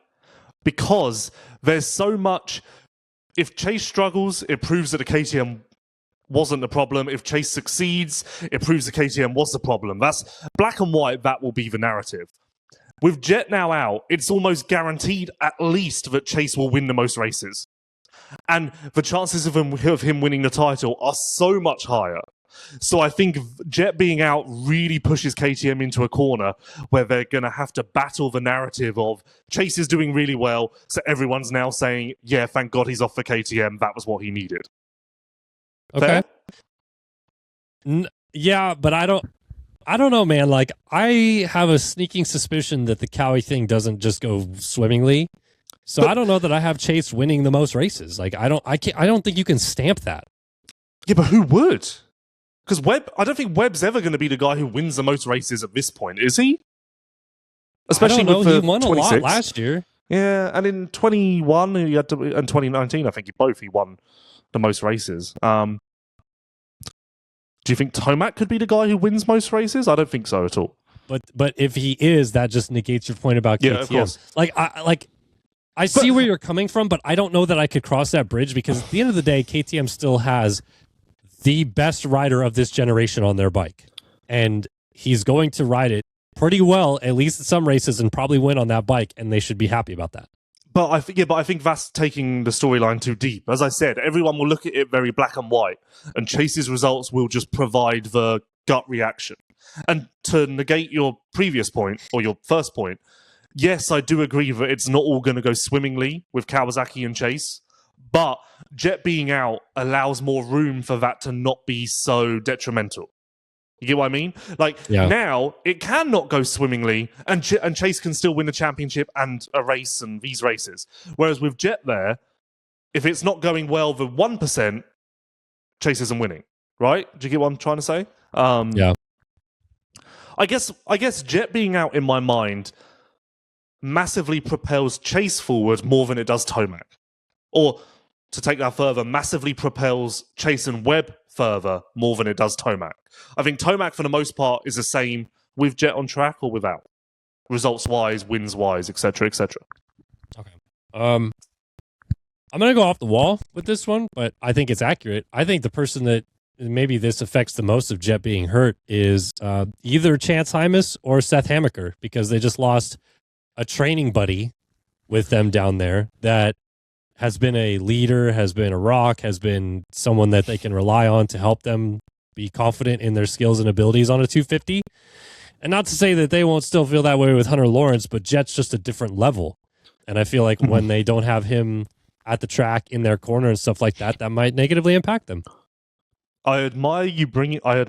Because there's so much. If Chase struggles, it proves that the KTM wasn't the problem. If Chase succeeds, it proves the KTM was the problem. That's black and white. That will be the narrative. With Jett now out, it's almost guaranteed at least that Chase will win the most races. And the chances of him winning the title are so much higher. So I think Jett being out really pushes KTM into a corner where they're going to have to battle the narrative of Chase is doing really well, so everyone's now saying, yeah, thank God he's off for KTM. That was what he needed. Okay. Yeah, but I don't know, man. Like, I have a sneaking suspicion that the Cowie thing doesn't just go swimmingly. So I don't know that I have Chase winning the most races. Like, I don't think you can stamp that. Yeah, but who would? Because I don't think Webb's ever going to be the guy who wins the most races at this point, is he? Especially with he won 26. A lot last year. Yeah, and in 21 and 2019, I think he won the most races. Do you think Tomac could be the guy who wins most races? I don't think so at all. But if he is, that just negates your point about KTM. Yeah, of course. Like I see where you're coming from, but I don't know that I could cross that bridge because at the end of the day, KTM still has the best rider of this generation on their bike. And he's going to ride it pretty well, at least in some races, and probably win on that bike, and they should be happy about that. But I think that's taking the storyline too deep. As I said, everyone will look at it very black and white, and Chase's results will just provide the gut reaction. And to negate your previous point, or your first point, yes, I do agree that it's not all going to go swimmingly with Kawasaki and Chase, but Jett being out allows more room for that to not be so detrimental. You get what I mean? Now, it cannot go swimmingly, and Chase can still win the championship and a race and these races. Whereas with Jett there, if it's not going well the 1%, Chase isn't winning. Right? Do you get what I'm trying to say? Yeah. I guess Jett being out in my mind massively propels Chase forward more than it does Tomac. Or, to take that further, massively propels Chase and Webb further more than it does Tomac. I think Tomac, for the most part, is the same with Jett on track or without. Results-wise, wins-wise, etc., etc. Okay. I'm going to go off the wall with this one, but I think it's accurate. I think the person that maybe this affects the most of Jett being hurt is either Chance Hymas or Seth Hammaker, because they just lost a training buddy with them down there that has been a leader, has been a rock, has been someone that they can rely on to help them be confident in their skills and abilities on a 250. And not to say that they won't still feel that way with Hunter Lawrence, but Jett's just a different level. And I feel like when they don't have him at the track in their corner and stuff like that, that might negatively impact them. I admire you bringing a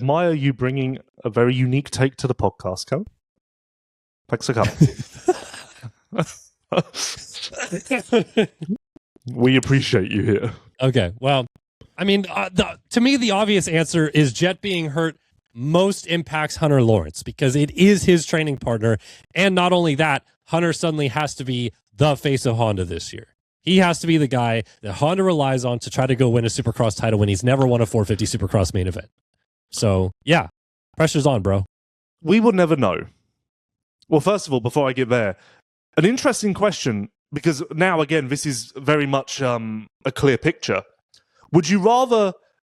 very unique take to the podcast, Kellen. Thanks for coming. We appreciate you here. Okay, well, I mean, to me, the obvious answer is Jett being hurt most impacts Hunter Lawrence because it is his training partner. And not only that, Hunter suddenly has to be the face of Honda this year. He has to be the guy that Honda relies on to try to go win a Supercross title when he's never won a 450 Supercross main event. So, yeah, pressure's on, bro. We will never know. Well, first of all, before I get there, an interesting question, because now, again, this is very much a clear picture. Would you rather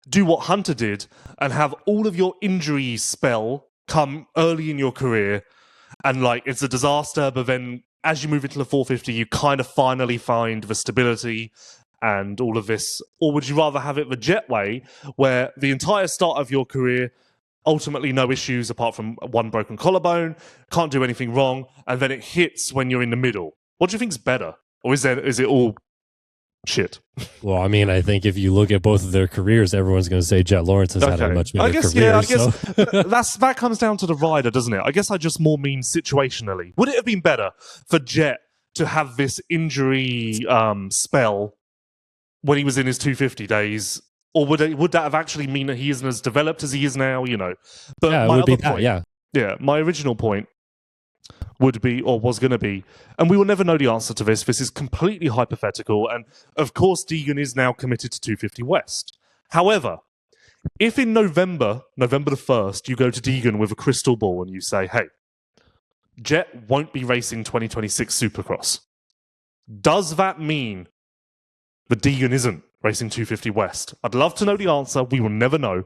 do what Hunter did and have all of your injury spell come early in your career and, like, it's a disaster, but then as you move into the 450, you kind of finally find the stability and all of this? Or would you rather have it the Jett way, where the entire start of your career, ultimately no issues apart from one broken collarbone, can't do anything wrong, and then it hits when you're in the middle? What do you think's better? Or is it all shit? Well, I mean, I think if you look at both of their careers, everyone's going to say Jett Lawrence has had a much better career. I guess that comes down to the rider, doesn't it? I guess I just more mean situationally. Would it have been better for Jett to have this injury spell when he was in his 250 days? Or would that have actually mean that he isn't as developed as he is now, you know? But yeah, it would be that, yeah, my original point would be, or was going to be, and we will never know the answer to this. This is completely hypothetical, and of course Deegan is now committed to 250 West. However, if in November the 1st, you go to Deegan with a crystal ball and you say, hey, Jett won't be racing 2026 Supercross, does that mean that Deegan isn't racing 250 West? I'd love to know the answer. We will never know.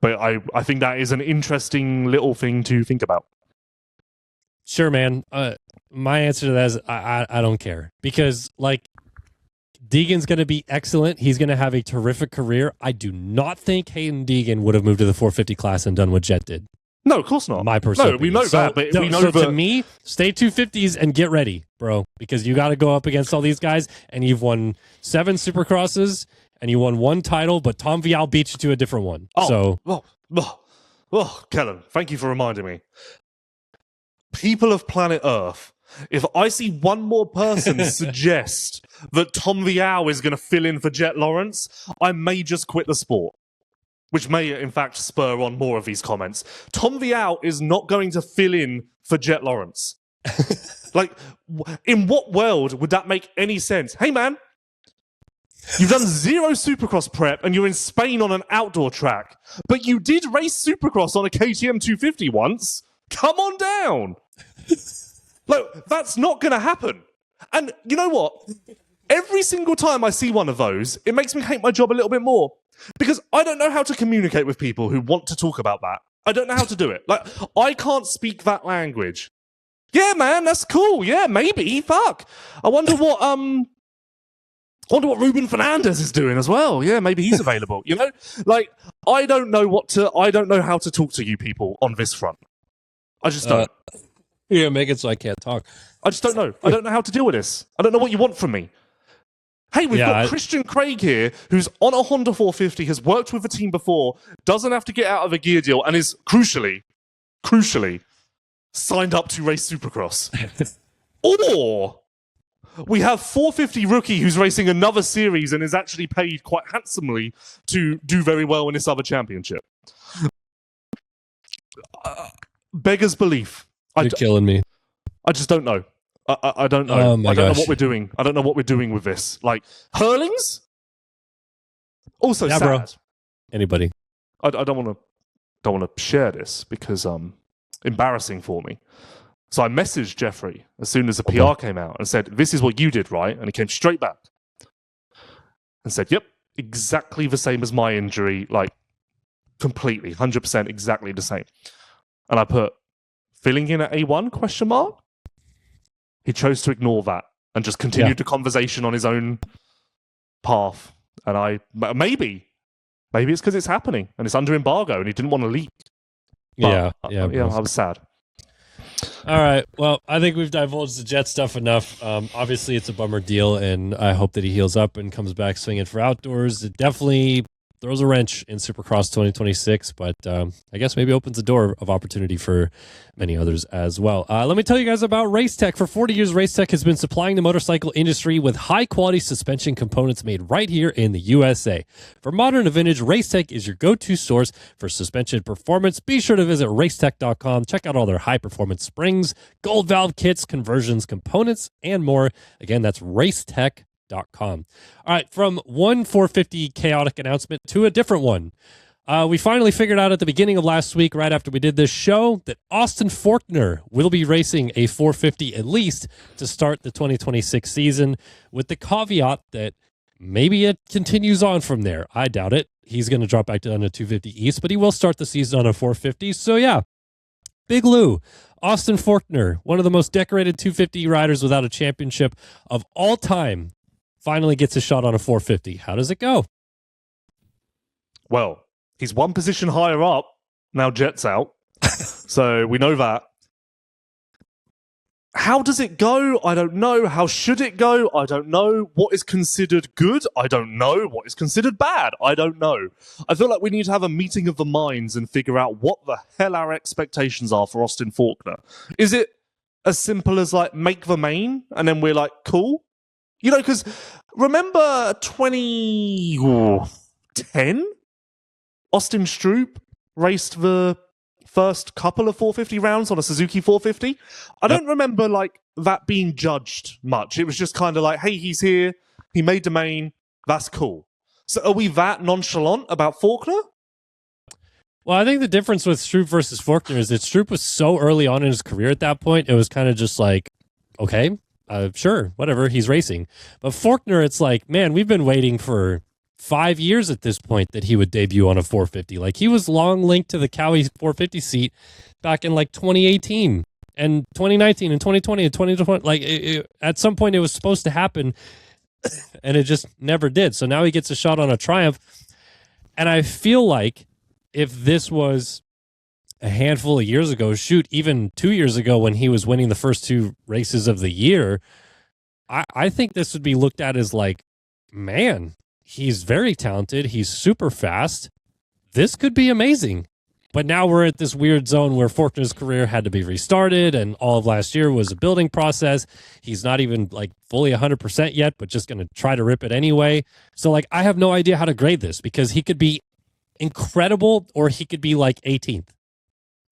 But I think that is an interesting little thing to think about. Sure, man. My answer to that is I don't care. Because, like, Deegan's going to be excellent. He's going to have a terrific career. I do not think Hayden Deegan would have moved to the 450 class and done what Jett did. No, of course not. My personal we know that, but we know that. To me, stay 250s and get ready, bro, because you got to go up against all these guys, and you've won 7 Supercrosses, and you won 1 title, but Tom Vial beat you to a different one. Kellen, thank you for reminding me. People of planet Earth, if I see one more person suggest that Tom Vial is going to fill in for Jett Lawrence, I may just quit the sport. Which may, in fact, spur on more of these comments. Tom Vial is not going to fill in for Jett Lawrence. Like, in what world would that make any sense? Hey, man, you've done 0 Supercross prep and you're in Spain on an outdoor track, but you did race Supercross on a KTM 250 once. Come on down. Like, that's not going to happen. And you know what? Every single time I see one of those, it makes me hate my job a little bit more because I don't know how to communicate with people who want to talk about that. I don't know how to do it. Like, I can't speak that language. Yeah, man, that's cool. Yeah, maybe. Fuck. I wonder what Ruben Fernandez is doing as well. Yeah, maybe he's available. You know, like I don't know how to talk to you people on this front. I just don't. Yeah, make it so I can't talk. I just don't know. I don't know how to deal with this. I don't know what you want from me. Hey, we've got Christian Craig here, who's on a Honda 450, has worked with the team before, doesn't have to get out of a gear deal, and is crucially, signed up to race Supercross. Or we have 450 rookie who's racing another series and is actually paid quite handsomely to do very well in this other championship. Beggars belief. You're killing me. I just don't know. I don't know. Oh my I don't gosh. know what we're doing. I don't know what we're doing with this. Like, Hurlings? Also sad. Bro. Anybody. I don't want to share this because embarrassing for me. So I messaged Jeffrey as soon as the PR came out and said, "This is what you did, right?" And he came straight back and said, "Yep, exactly the same as my injury, like completely, 100% exactly the same." And I put, "Filling in at A1, question mark?" He chose to ignore that and just continued the conversation on his own path. And maybe it's because it's happening and it's under embargo and he didn't want to leak. But, I was sad. All right. Well, I think we've divulged the Jett stuff enough. Obviously, it's a bummer deal, and I hope that he heals up and comes back swinging for outdoors. It definitely throws a wrench in Supercross 2026, but I guess maybe opens a door of opportunity for many others as well. Let me tell you guys about Racetech. For 40 years, Racetech has been supplying the motorcycle industry with high-quality suspension components made right here in the USA. For modern and vintage, Racetech is your go-to source for suspension performance. Be sure to visit racetech.com. Check out all their high-performance springs, gold valve kits, conversions, components, and more. Again, that's racetech.com. All right, from one 450 chaotic announcement to a different one. We finally figured out at the beginning of last week, right after we did this show, that Austin Forkner will be racing a 450 at least to start the 2026 season, with the caveat that maybe it continues on from there. I doubt it. He's going to drop back down to 250 East, but he will start the season on a 450. So yeah, Big Lou, Austin Forkner, one of the most decorated 250 riders without a championship of all time, finally gets a shot on a 450. How does it go? Well, he's one position higher up. Now Jett's out. So we know that. How does it go? I don't know. How should it go? I don't know. What is considered good? I don't know. What is considered bad? I don't know. I feel like we need to have a meeting of the minds and figure out what the hell our expectations are for Austin Forkner. Is it as simple as like make the main and then we're like, cool? You know, because remember 2010? Austin Stroop raced the first couple of 450 rounds on a Suzuki 450. I don't remember like that being judged much. It was just kind of like, hey, he's here. He made the main. That's cool. So are we that nonchalant about Forkner? Well, I think the difference with Stroop versus Forkner is that Stroop was so early on in his career at that point, it was kind of just like, okay, sure, whatever, he's racing. But Forkner, it's like, man, we've been waiting for 5 years at this point that he would debut on a 450. Like, he was long linked to the Cowie 450 seat back in like 2018 and 2019 and 2020 and 2020. Like, at some point it was supposed to happen and it just never did. So now he gets a shot on a Triumph. And I feel like if this was a handful of years ago, shoot, even 2 years ago when he was winning the first two races of the year, I think this would be looked at as like, man, he's very talented. He's super fast. This could be amazing. But now we're at this weird zone where Forkner's career had to be restarted, and all of last year was a building process. He's not even like fully 100% yet, but just going to try to rip it anyway. So like, I have no idea how to grade this because he could be incredible or he could be like 18th.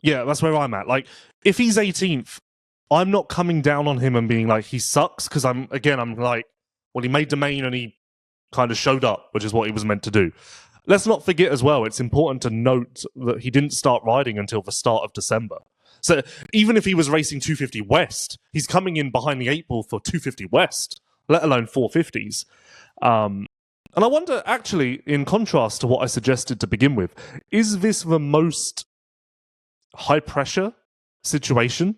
Yeah, that's where I'm at. Like, if he's 18th, I'm not coming down on him and being like, he sucks, because I'm like, well, he made the main and he kind of showed up, which is what he was meant to do. Let's not forget as well, it's important to note that he didn't start riding until the start of December. So even if he was racing 250 West, he's coming in behind the 8 ball for 250 West, let alone 450s. And I wonder, actually, in contrast to what I suggested to begin with, is this the most high-pressure situation?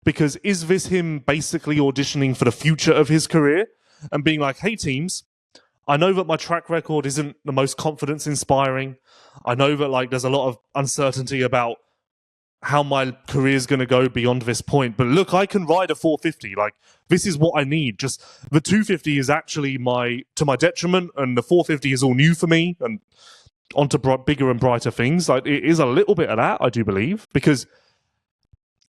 Because is this him basically auditioning for the future of his career and being like, hey, teams, I know that my track record isn't the most confidence-inspiring. I know that there's a lot of uncertainty about how my career is going to go beyond this point. But look, I can ride a 450. This is what I need. Just the 250 is actually to my detriment, and the 450 is all new for me and onto bigger and brighter things. It is a little bit of that, I do believe, because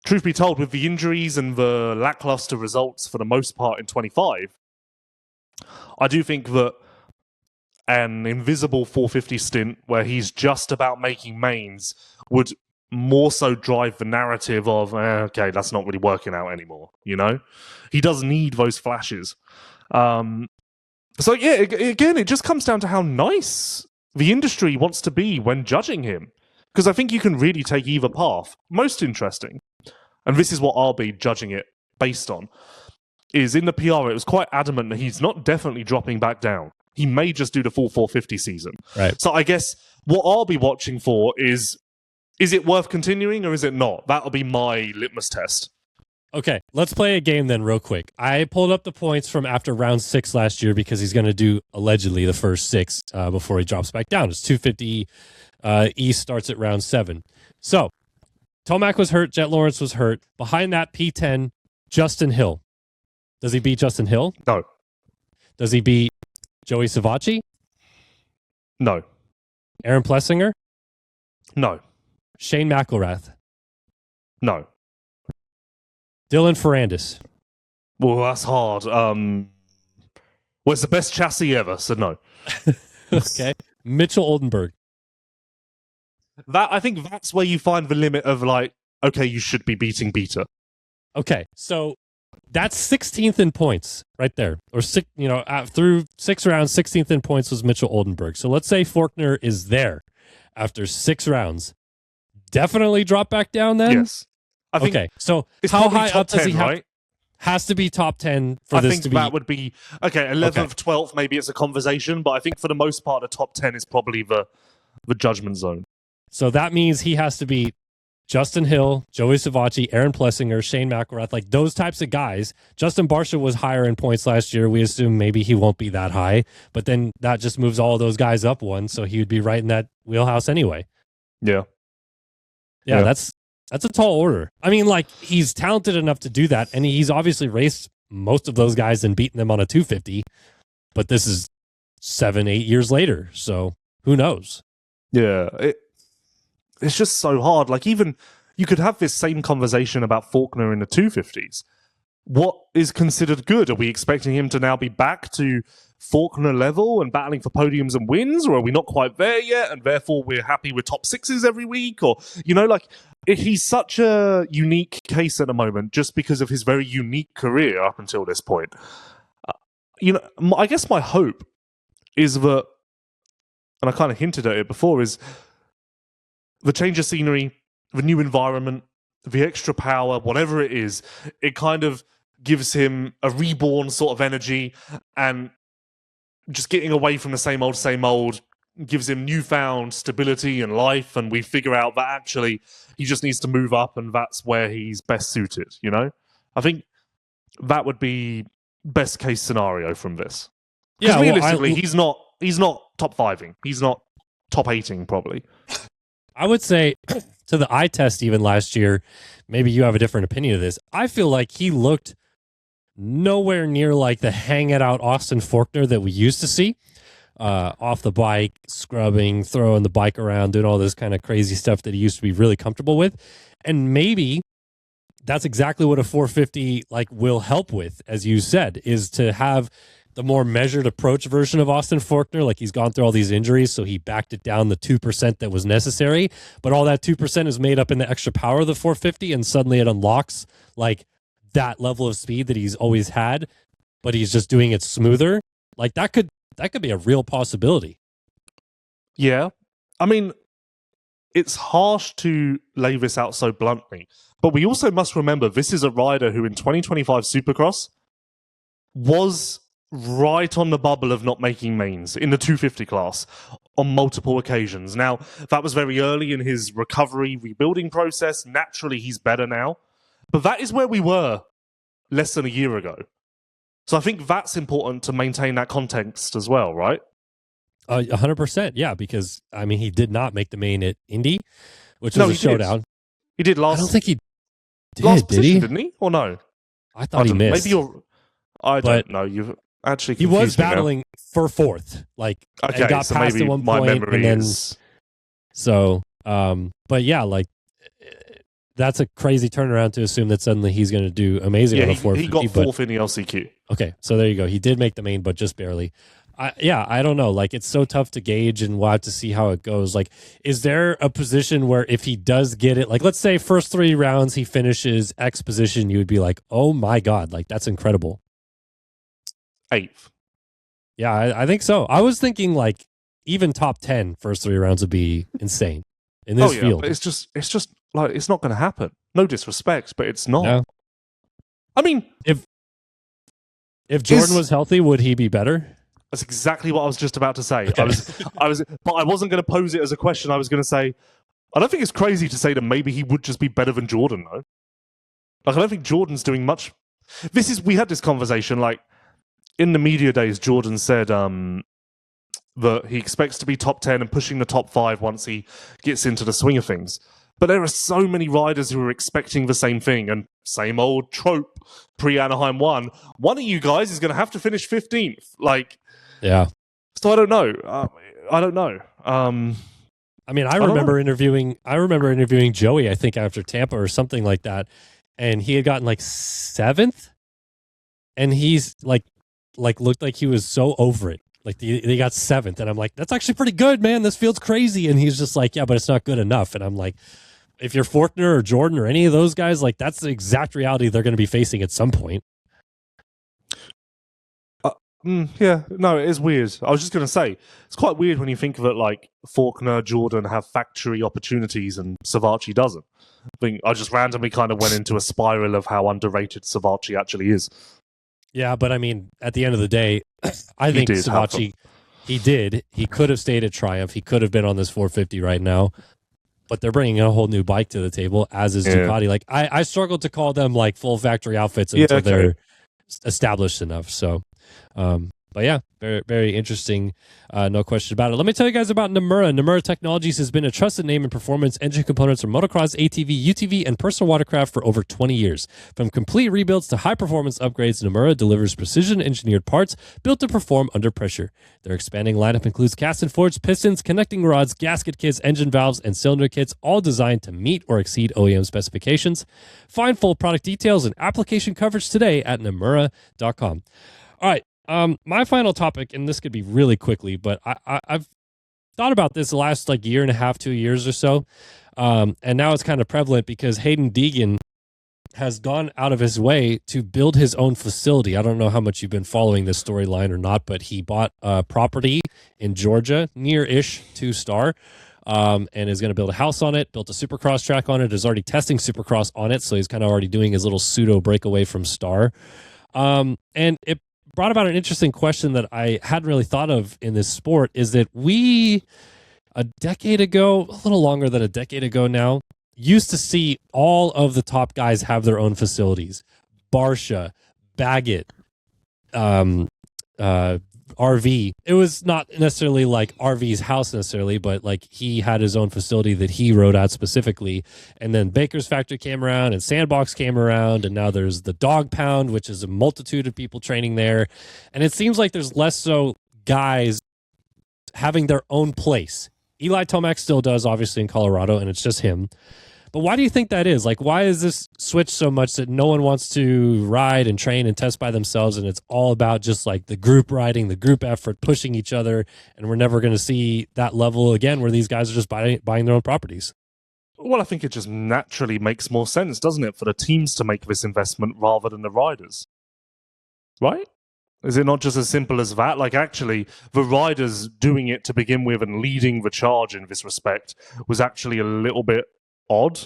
truth be told, with the injuries and the lackluster results for the most part in 25, I do think that an invisible 450 stint where he's just about making mains would more so drive the narrative of, okay, that's not really working out anymore, He does need those flashes. So, yeah, again, it just comes down to how nice the industry wants to be when judging him. Because I think you can really take either path. Most interesting, and this is what I'll be judging it based on, is in the PR, it was quite adamant that he's not definitely dropping back down. He may just do the full 450 season. Right. So I guess what I'll be watching for is it worth continuing or is it not? That'll be my litmus test. Okay, let's play a game then real quick. I pulled up the points from after round 6 last year because he's going to do, allegedly, the first 6 before he drops back down. It's 250 East starts at round 7. So, Tomac was hurt, Jett Lawrence was hurt. Behind that, P10, Justin Hill. Does he beat Justin Hill? No. Does he beat Joey Savacci? No. Aaron Plessinger? No. Shane McElrath? No. Dylan Ferrandis? Well, that's hard. Well, it's the best chassis ever, so no. Okay. Mitchell Oldenburg? I think that's where you find the limit of okay, you should be beating Beta. Okay, so that's 16th in points right there. Or, through 6 rounds, 16th in points was Mitchell Oldenburg. So let's say Forkner is there after 6 rounds. Definitely drop back down then? Yes. I think okay, so it's how high top up does 10, he have? right? Has to be top 10 for this to be. I think that would be, 11th, 12th, maybe it's a conversation, but I think for the most part, the top 10 is probably the judgment zone. So that means he has to beat Justin Hill, Joey Savacci, Aaron Plessinger, Shane McElrath, those types of guys. Justin Barcia was higher in points last year. We assume maybe he won't be that high, but then that just moves all those guys up one, so he would be right in that wheelhouse anyway. Yeah. Yeah, that's a tall order. I mean, he's talented enough to do that, and he's obviously raced most of those guys and beaten them on a 250, but this is 7-8 years later, so who knows? Yeah, it's just so hard. Even you could have this same conversation about Forkner in the 250s. What is considered good? Are we expecting him to now be back to Forkner level and battling for podiums and wins, or are we not quite there yet, and therefore we're happy with top 6s every week? Or, he's such a unique case at the moment just because of his very unique career up until this point. I guess my hope is that, and I kind of hinted at it before, is the change of scenery, the new environment, the extra power, whatever it is, it kind of gives him a reborn sort of energy, and just getting away from the same old gives him newfound stability and life, and we figure out that actually he just needs to move up, and that's where he's best suited, I think that would be best case scenario from this. Because realistically, he's not top 5ing. He's not top 8ing, probably. I would say to the eye test even last year, maybe you have a different opinion of this. I feel like he looked nowhere near like the hang it out Austin Forkner that we used to see. Off the bike, scrubbing, throwing the bike around, doing all this kind of crazy stuff that he used to be really comfortable with. And maybe that's exactly what a 450 will help with, as you said, is to have the more measured approach version of Austin Forkner. He's gone through all these injuries, so he backed it down the 2% that was necessary. But all that 2% is made up in the extra power of the 450, and suddenly it unlocks that level of speed that he's always had, but he's just doing it smoother. That could be a real possibility. Yeah. I mean, it's harsh to lay this out so bluntly, but we also must remember this is a rider who in 2025 Supercross was right on the bubble of not making mains in the 250 class on multiple occasions. Now, that was very early in his recovery, rebuilding process. Naturally, he's better now. But that is where we were less than a year ago. So I think that's important to maintain that context as well, right? 100%, yeah, because, I mean, he did not make the main at Indy, which was a showdown. He did last. I don't think he did, last did position, he? didn't he? Or no? I thought he missed. Maybe you're... I don't know. You've actually he was confused me now. battling for fourth, like, and got so past maybe at one my point, memory and then is... so, but yeah, like, that's a crazy turnaround to assume that suddenly he's going to do amazing on a 450. He got fourth in the LCQ. Okay, so there you go. He did make the main, but just barely. I don't know. Like, it's so tough to gauge, and we'll have to see how it goes. Like, is there a position where if he does get it, like, let's say first 3 rounds he finishes X position, you would be like, oh my God, like, that's incredible. 8th. Yeah, I think so. I was thinking, like, even top 10 first 3 rounds would be insane in this field. But it's just like, it's not going to happen. No disrespect, but it's not. No. I mean, if Jordan was healthy, would he be better? That's exactly what I was just about to say. Okay. But I wasn't going to pose it as a question. I was going to say, I don't think it's crazy to say that maybe he would just be better than Jordan, though. Like, I don't think Jordan's doing much. We had this conversation, like, in the media days, Jordan said that he expects to be top 10 and pushing the top 5 once he gets into the swing of things. But there are so many riders who are expecting the same thing, and same old trope pre-Anaheim 1. One of you guys is going to have to finish 15th. Like, yeah. So I don't know. I don't know. I mean, I remember interviewing Joey, I think, after Tampa or something like that, and he had gotten like 7th, and he's like looked like he was so over it. Like, they got 7th, and I'm like, that's actually pretty good, man. This field's crazy. And he's just like, yeah, but it's not good enough. And I'm like, if you're Forkner or Jordan or any of those guys, like, that's the exact reality they're going to be facing at some point. Yeah, no, it is weird. I was just going to say, it's quite weird when you think of it like Forkner, Jordan have factory opportunities and Savatgy doesn't. I just randomly kind of went into a spiral of how underrated Savatgy actually is. Yeah, but I mean, at the end of the day, I think Savatgy, he could have stayed at Triumph. He could have been on this 450 right now, but they're bringing a whole new bike to the table, as is Ducati. Like, I struggle to call them like full factory outfits until they're established enough. So, but yeah, very, very interesting. No question about it. Let me tell you guys about Namura. Namura Technologies has been a trusted name in performance engine components for motocross, ATV, UTV, and personal watercraft for over 20 years. From complete rebuilds to high-performance upgrades, Namura delivers precision-engineered parts built to perform under pressure. Their expanding lineup includes cast and forged pistons, connecting rods, gasket kits, engine valves, and cylinder kits, all designed to meet or exceed OEM specifications. Find full product details and application coverage today at namura.com. All right. My final topic, and this could be really quickly, but I've thought about this the last like year and a half, 2 years or so. And now it's kind of prevalent because Hayden Deegan has gone out of his way to build his own facility. I don't know how much you've been following this storyline or not, but he bought a property in Georgia, near-ish to Star, and is going to build a house on it, built a supercross track on it, is already testing supercross on it, so he's kind of already doing his little pseudo breakaway from Star. And it brought about an interesting question that I hadn't really thought of in this sport, is that we, a decade ago, a little longer than a decade ago now, used to see all of the top guys have their own facilities. Barsha, Baggett, RV. It was not necessarily like RV's house necessarily, but like he had his own facility that he rode out specifically. And then Baker's Factory came around and Sandbox came around, and now there's the Dog Pound, which is a multitude of people training there. And it seems like there's less so guys having their own place. Eli Tomac still does, obviously, in Colorado, and it's just him. But why do you think that is? Like, why is this switch so much that no one wants to ride and train and test by themselves, and it's all about just like the group riding, the group effort, pushing each other, and we're never going to see that level again where these guys are just buying their own properties? Well, I think it just naturally makes more sense, doesn't it, for the teams to make this investment rather than the riders? Right? Is it not just as simple as that? Like, actually, the riders doing it to begin with and leading the charge in this respect was actually a little bit odd.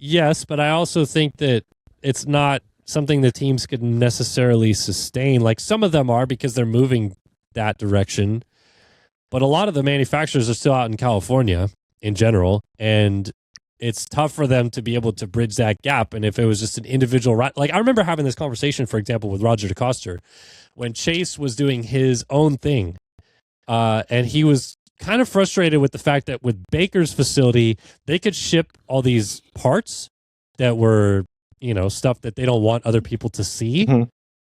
Yes, but I also think that it's not something the teams could necessarily sustain. Like, some of them are because they're moving that direction, but a lot of the manufacturers are still out in California in general, and it's tough for them to be able to bridge that gap. And if it was just an individual ride, like I remember having this conversation, for example, with Roger DeCoster when Chase was doing his own thing, and he was kind of frustrated with the fact that with Baker's facility, they could ship all these parts that were, stuff that they don't want other people to see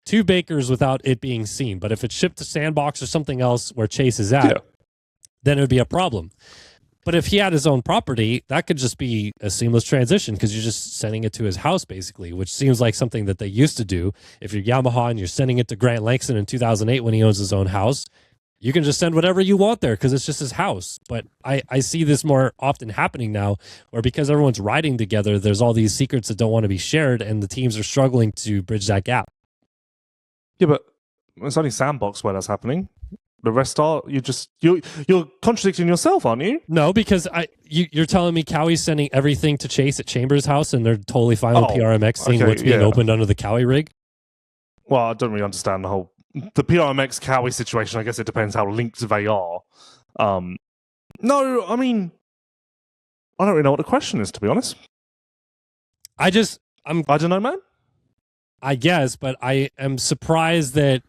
to Baker's without it being seen. But if it's shipped to Sandbox or something else where Chase is at, then it would be a problem. But if he had his own property, that could just be a seamless transition because you're just sending it to his house, basically, which seems like something that they used to do. If you're Yamaha and you're sending it to Grant Langston in 2008 when he owns his own house, you can just send whatever you want there because it's just his house. But I see this more often happening now where because everyone's riding together, there's all these secrets that don't want to be shared and the teams are struggling to bridge that gap. Yeah, but it's only Sandbox where that's happening. The rest are you're contradicting yourself, aren't you? No, because you're telling me Cowie's sending everything to Chase at Chambers' house, and they're totally fine with PRMX seeing what's being opened under the Cowie rig. Well, I don't really understand the PRMX Cowie situation. I guess it depends how linked they are. No, I mean, I don't really know what the question is, to be honest. I don't know, man. I guess, but I am surprised that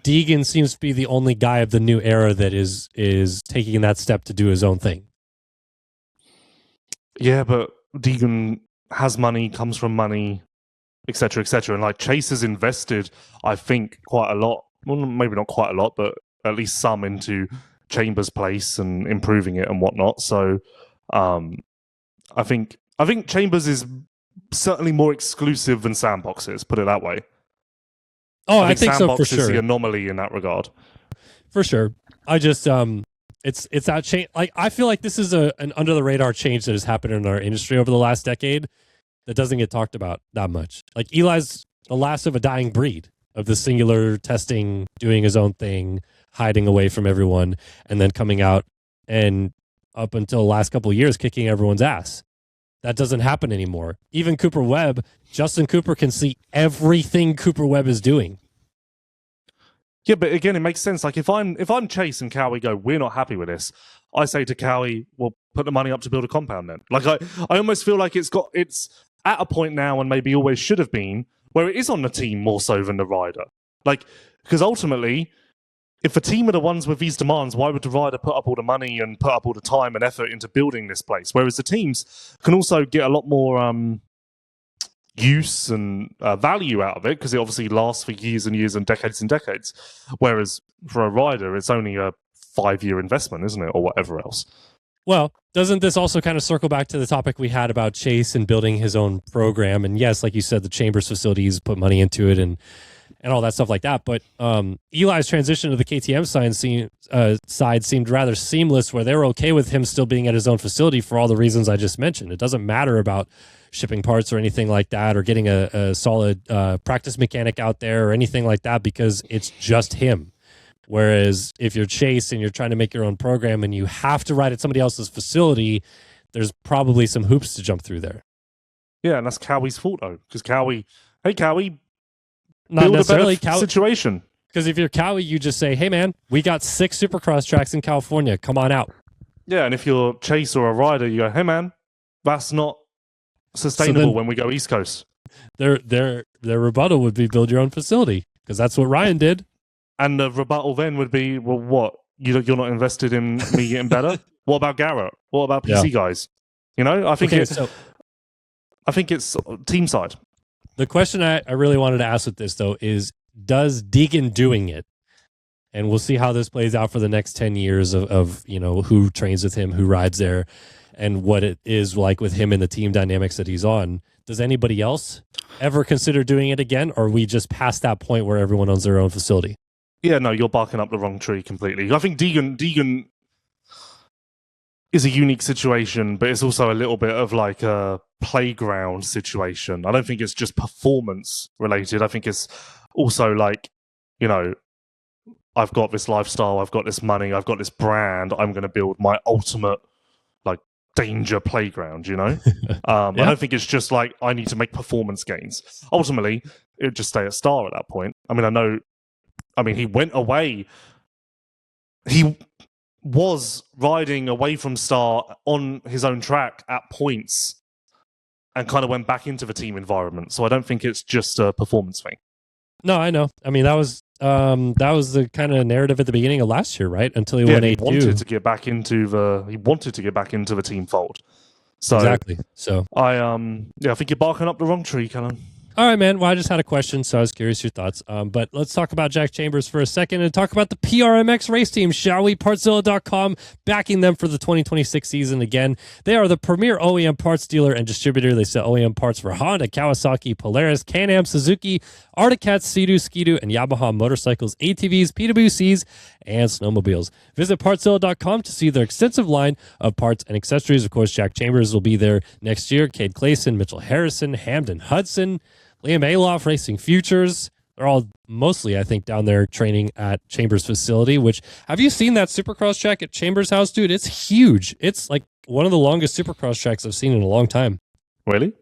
Deegan seems to be the only guy of the new era that is taking that step to do his own thing. Yeah, but Deegan has money, comes from money, etc., etc. And like Chase has invested, I think, quite a lot. Well, maybe not quite a lot, but at least some into Chambers' place and improving it and whatnot. So, I think Chambers is certainly more exclusive than Sandbox is. Put it that way. Oh, I think Sandbox so for sure. is the anomaly in that regard. For sure. I just it's that change. Like I feel like this is an under the radar change that has happened in our industry over the last decade that doesn't get talked about that much. Like Eli's the last of a dying breed of the singular testing, doing his own thing, hiding away from everyone, and then coming out and up until the last couple of years kicking everyone's ass. That doesn't happen anymore. Even Cooper Webb, Justin Cooper can see everything Cooper Webb is doing. Yeah, but again, it makes sense. Like if I'm Chase and Cowie go, we're not happy with this. I say to Cowie, well, put the money up to build a compound then. Like I almost feel like it's at a point now, and maybe always should have been, where it is on the team more so than the rider. Like, because ultimately, if the team are the ones with these demands, why would the rider put up all the money and put up all the time and effort into building this place? Whereas the teams can also get a lot more use and value out of it because it obviously lasts for years and years and decades. Whereas for a rider, it's only a 5-year investment, isn't it? Or whatever else. Well, doesn't this also kind of circle back to the topic we had about Chase and building his own program? And yes, like you said, the Chambers facilities put money into it and all that stuff like that. But Eli's transition to the KTM side seemed rather seamless, where they were okay with him still being at his own facility for all the reasons I just mentioned. It doesn't matter about shipping parts or anything like that, or getting a solid practice mechanic out there or anything like that, because it's just him. Whereas if you're Chase and you're trying to make your own program and you have to ride at somebody else's facility, there's probably some hoops to jump through there. Yeah, and that's Cowie's fault, though. Because Cowie, not necessarily Cowie situation. Because if you're Cowie, you just say, hey, man, we got 6 supercross tracks in California. Come on out. Yeah, and if you're Chase or a rider, you go, hey, man, that's not sustainable when we go East Coast. Their rebuttal would be build your own facility, because that's what Ryan did. And the rebuttal then would be, well, what? You're not invested in me getting better? What about Garrett? What about PC guys? I think I think it's team side. The question I really wanted to ask with this, though, is does Deegan doing it? And we'll see how this plays out for the next 10 years of who trains with him, who rides there, and what it is like with him and the team dynamics that he's on. Does anybody else ever consider doing it again, or are we just past that point where everyone owns their own facility? Yeah, no, you're barking up the wrong tree completely. I think Deegan is a unique situation, but it's also a little bit of like a playground situation. I don't think it's just performance related. I think it's also like you know, I've got this lifestyle, I've got this money, I've got this brand, I'm going to build my ultimate, like, danger playground, you know? I don't think it's just like, I need to make performance gains. Ultimately, it would just stay at Star at that point. I mean, he went away. He was riding away from Star on his own track at points and kind of went back into the team environment. So I don't think it's just a performance thing. No, I know. I mean, that was the kind of narrative at the beginning of last year, right? Until he went 8-2. He wanted to get back into the team fold. So exactly. So I think you're barking up the wrong tree, Kellen. all right, man. Well, I just had a question, so I was curious your thoughts. But let's talk about Jack Chambers for a second and talk about the PRMX race team, shall we? Partzilla.com backing them for the 2026 season again. They are the premier OEM parts dealer and distributor. They sell OEM parts for Honda, Kawasaki, Polaris, Can-Am, Suzuki, Arctic Cats, Sea-Doo, Ski-Doo, and Yamaha motorcycles, ATVs, PWCs, and snowmobiles. Visit Partzilla.com to see their extensive line of parts and accessories. Of course, Jack Chambers will be there next year. Cade Clayson, Mitchell Harrison, Hamden Hudson, Liam Aloff, Racing Futures. They're all mostly, I think, down there training at Chambers' facility, which, have you seen that supercross track at Chambers' house, dude? It's huge. It's like one of the longest supercross tracks I've seen in a long time. Really?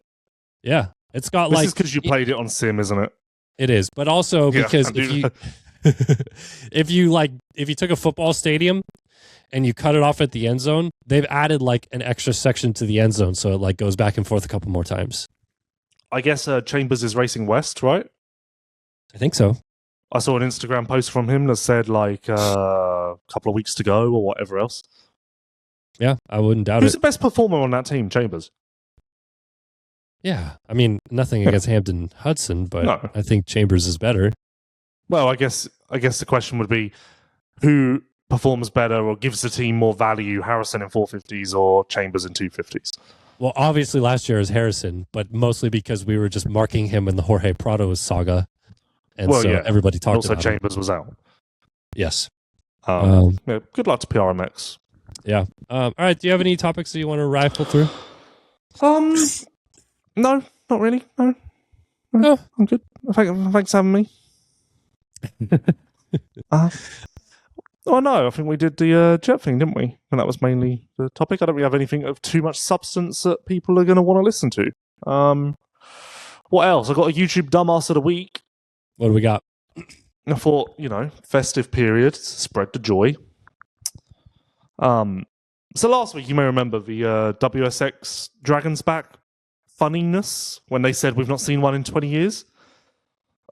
Yeah. It's got this is because you played it on Sim, isn't it? It is. But also because if you took a football stadium and you cut it off at the end zone, they've added like an extra section to the end zone. So it like goes back and forth a couple more times. I guess Chambers is racing west, right? I think so. I saw an Instagram post from him that said like a couple of weeks to go or whatever else. Yeah, I wouldn't doubt Who's it. the best performer on that team, Chambers? Yeah, I mean, nothing against Hamden Hudson, but No. I think Chambers is better. Well, I guess the question would be who performs better or gives the team more value, Harrison in 450s or Chambers in 250s? Well, obviously last year is Harrison, but mostly because we were just marking him in the Jorge Prado saga. And everybody talked also, about Chambers was out. Yes. Yeah, good luck to PRMX. Yeah. All right. Do you have any topics that you want to rifle through? No, not really. No. Oh. I'm good. Thanks for having me. Oh no, I think we did the Jett thing, didn't we? And that was mainly the topic. I don't really have anything of too much substance that people are going to want to listen to. What else? I got a YouTube Dumbass of the Week. What do we got? I thought, festive period, spread the joy. So last week, you may remember the WSX Dragon's Back funniness when they said we've not seen one in 20 years.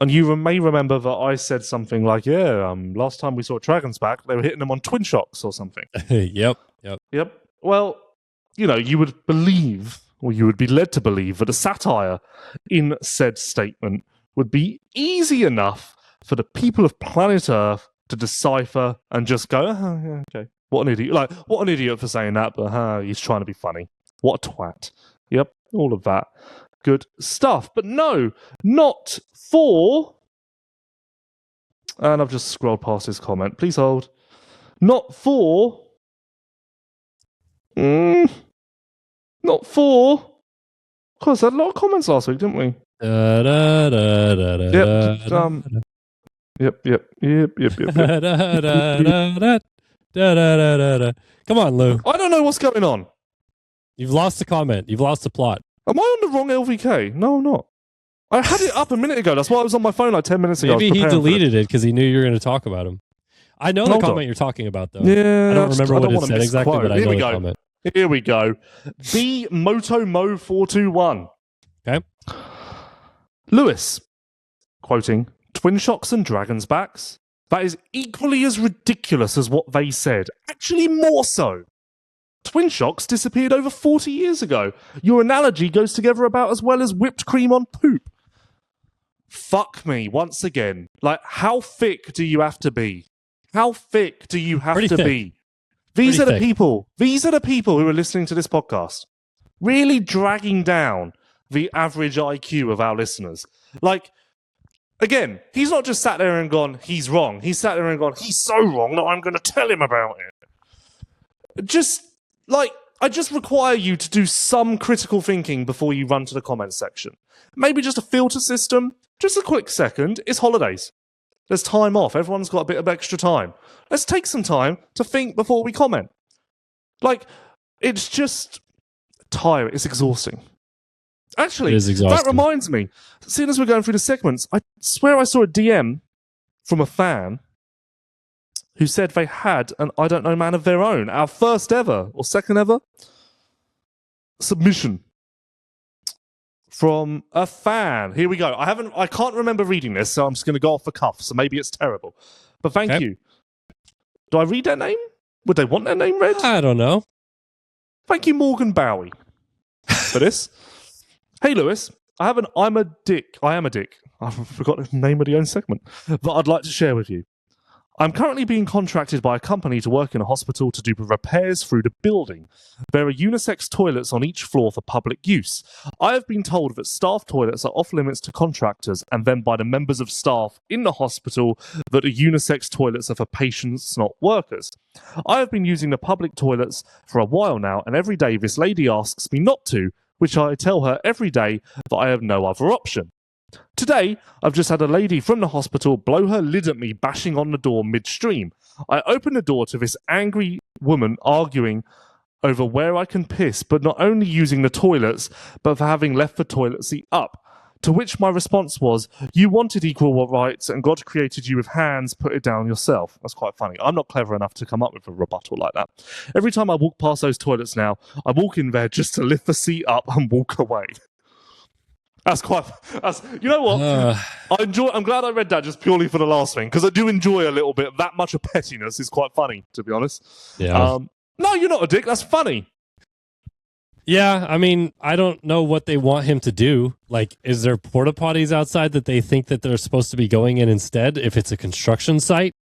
And you may remember that I said something like, last time we saw Dragon's Back, they were hitting them on twin shocks or something. Yep. Well, you would believe, or you would be led to believe, that a satire in said statement would be easy enough for the people of planet Earth to decipher and just go, oh, yeah, okay. What an idiot. What an idiot for saying that, but he's trying to be funny. What a twat. Yep, all of that. Good stuff. But no, not for... And I've just scrolled past his comment. Please hold. Not for... Not for... Because had a lot of comments last week, didn't we? Yep. Come on, Lou. I don't know what's going on. You've lost the comment. You've lost the plot. Am I on the wrong LVK? No, I'm not. I had it up a minute ago. That's why I was on my phone like 10 minutes ago. Maybe he deleted it because he knew you were going to talk about him. I know the comment you're talking about, though. Yeah, I don't remember what it said exactly, but I know the comment. Here we go. B Moto Mo 421. Okay. Lewis, quoting, twin shocks and dragon's backs. That is equally as ridiculous as what they said. Actually, more so. Twin shocks disappeared over 40 years ago. Your analogy goes together about as well as whipped cream on poop. Fuck me, once again. How thick do you have to be? How thick do you have to be? These are the people who are listening to this podcast. Really dragging down the average IQ of our listeners. Again, he's not just sat there and gone, he's wrong. He's sat there and gone, he's so wrong that I'm going to tell him about it. I just require you to do some critical thinking before you run to the comments section. Maybe just a filter system. Just a quick second. It's holidays. There's time off. Everyone's got a bit of extra time. Let's take some time to think before we comment. Like, it's just tiring. It's exhausting. Actually, It is exhausting. that reminds me. Seeing as we're going through the segments, I swear I saw a DM from a fan who said they had an I Don't Know Man of their own. Our first ever, or second ever, submission from a fan. Here we go. I can't remember reading this, so I'm just going to go off the cuff, so maybe it's terrible. But thank you. Do I read their name? Would they want their name read? I don't know. Thank you, Morgan Bowie, for this. Hey, Lewis, I'm a dick. I forgot the name of the own segment that I'd like to share with you. I'm currently being contracted by a company to work in a hospital to do repairs through the building. There are unisex toilets on each floor for public use. I have been told that staff toilets are off limits to contractors and then by the members of staff in the hospital that the unisex toilets are for patients, not workers. I have been using the public toilets for a while now, and every day this lady asks me not to, which I tell her every day that I have no other option. Today, I've just had a lady from the hospital blow her lid at me, bashing on the door midstream. I open the door to this angry woman arguing over where I can piss, but not only using the toilets, but for having left the toilet seat up. To which my response was, you wanted equal rights and God created you with hands, put it down yourself. That's quite funny. I'm not clever enough to come up with a rebuttal like that. Every time I walk past those toilets now, I walk in there just to lift the seat up and walk away. You know what? I'm glad I read that just purely for the last thing, because I do enjoy a little bit. That much of pettiness is quite funny, to be honest. Yeah. No, you're not a dick. That's funny. Yeah, I mean, I don't know what they want him to do. Like, is there porta potties outside that they think that they're supposed to be going in instead if it's a construction site?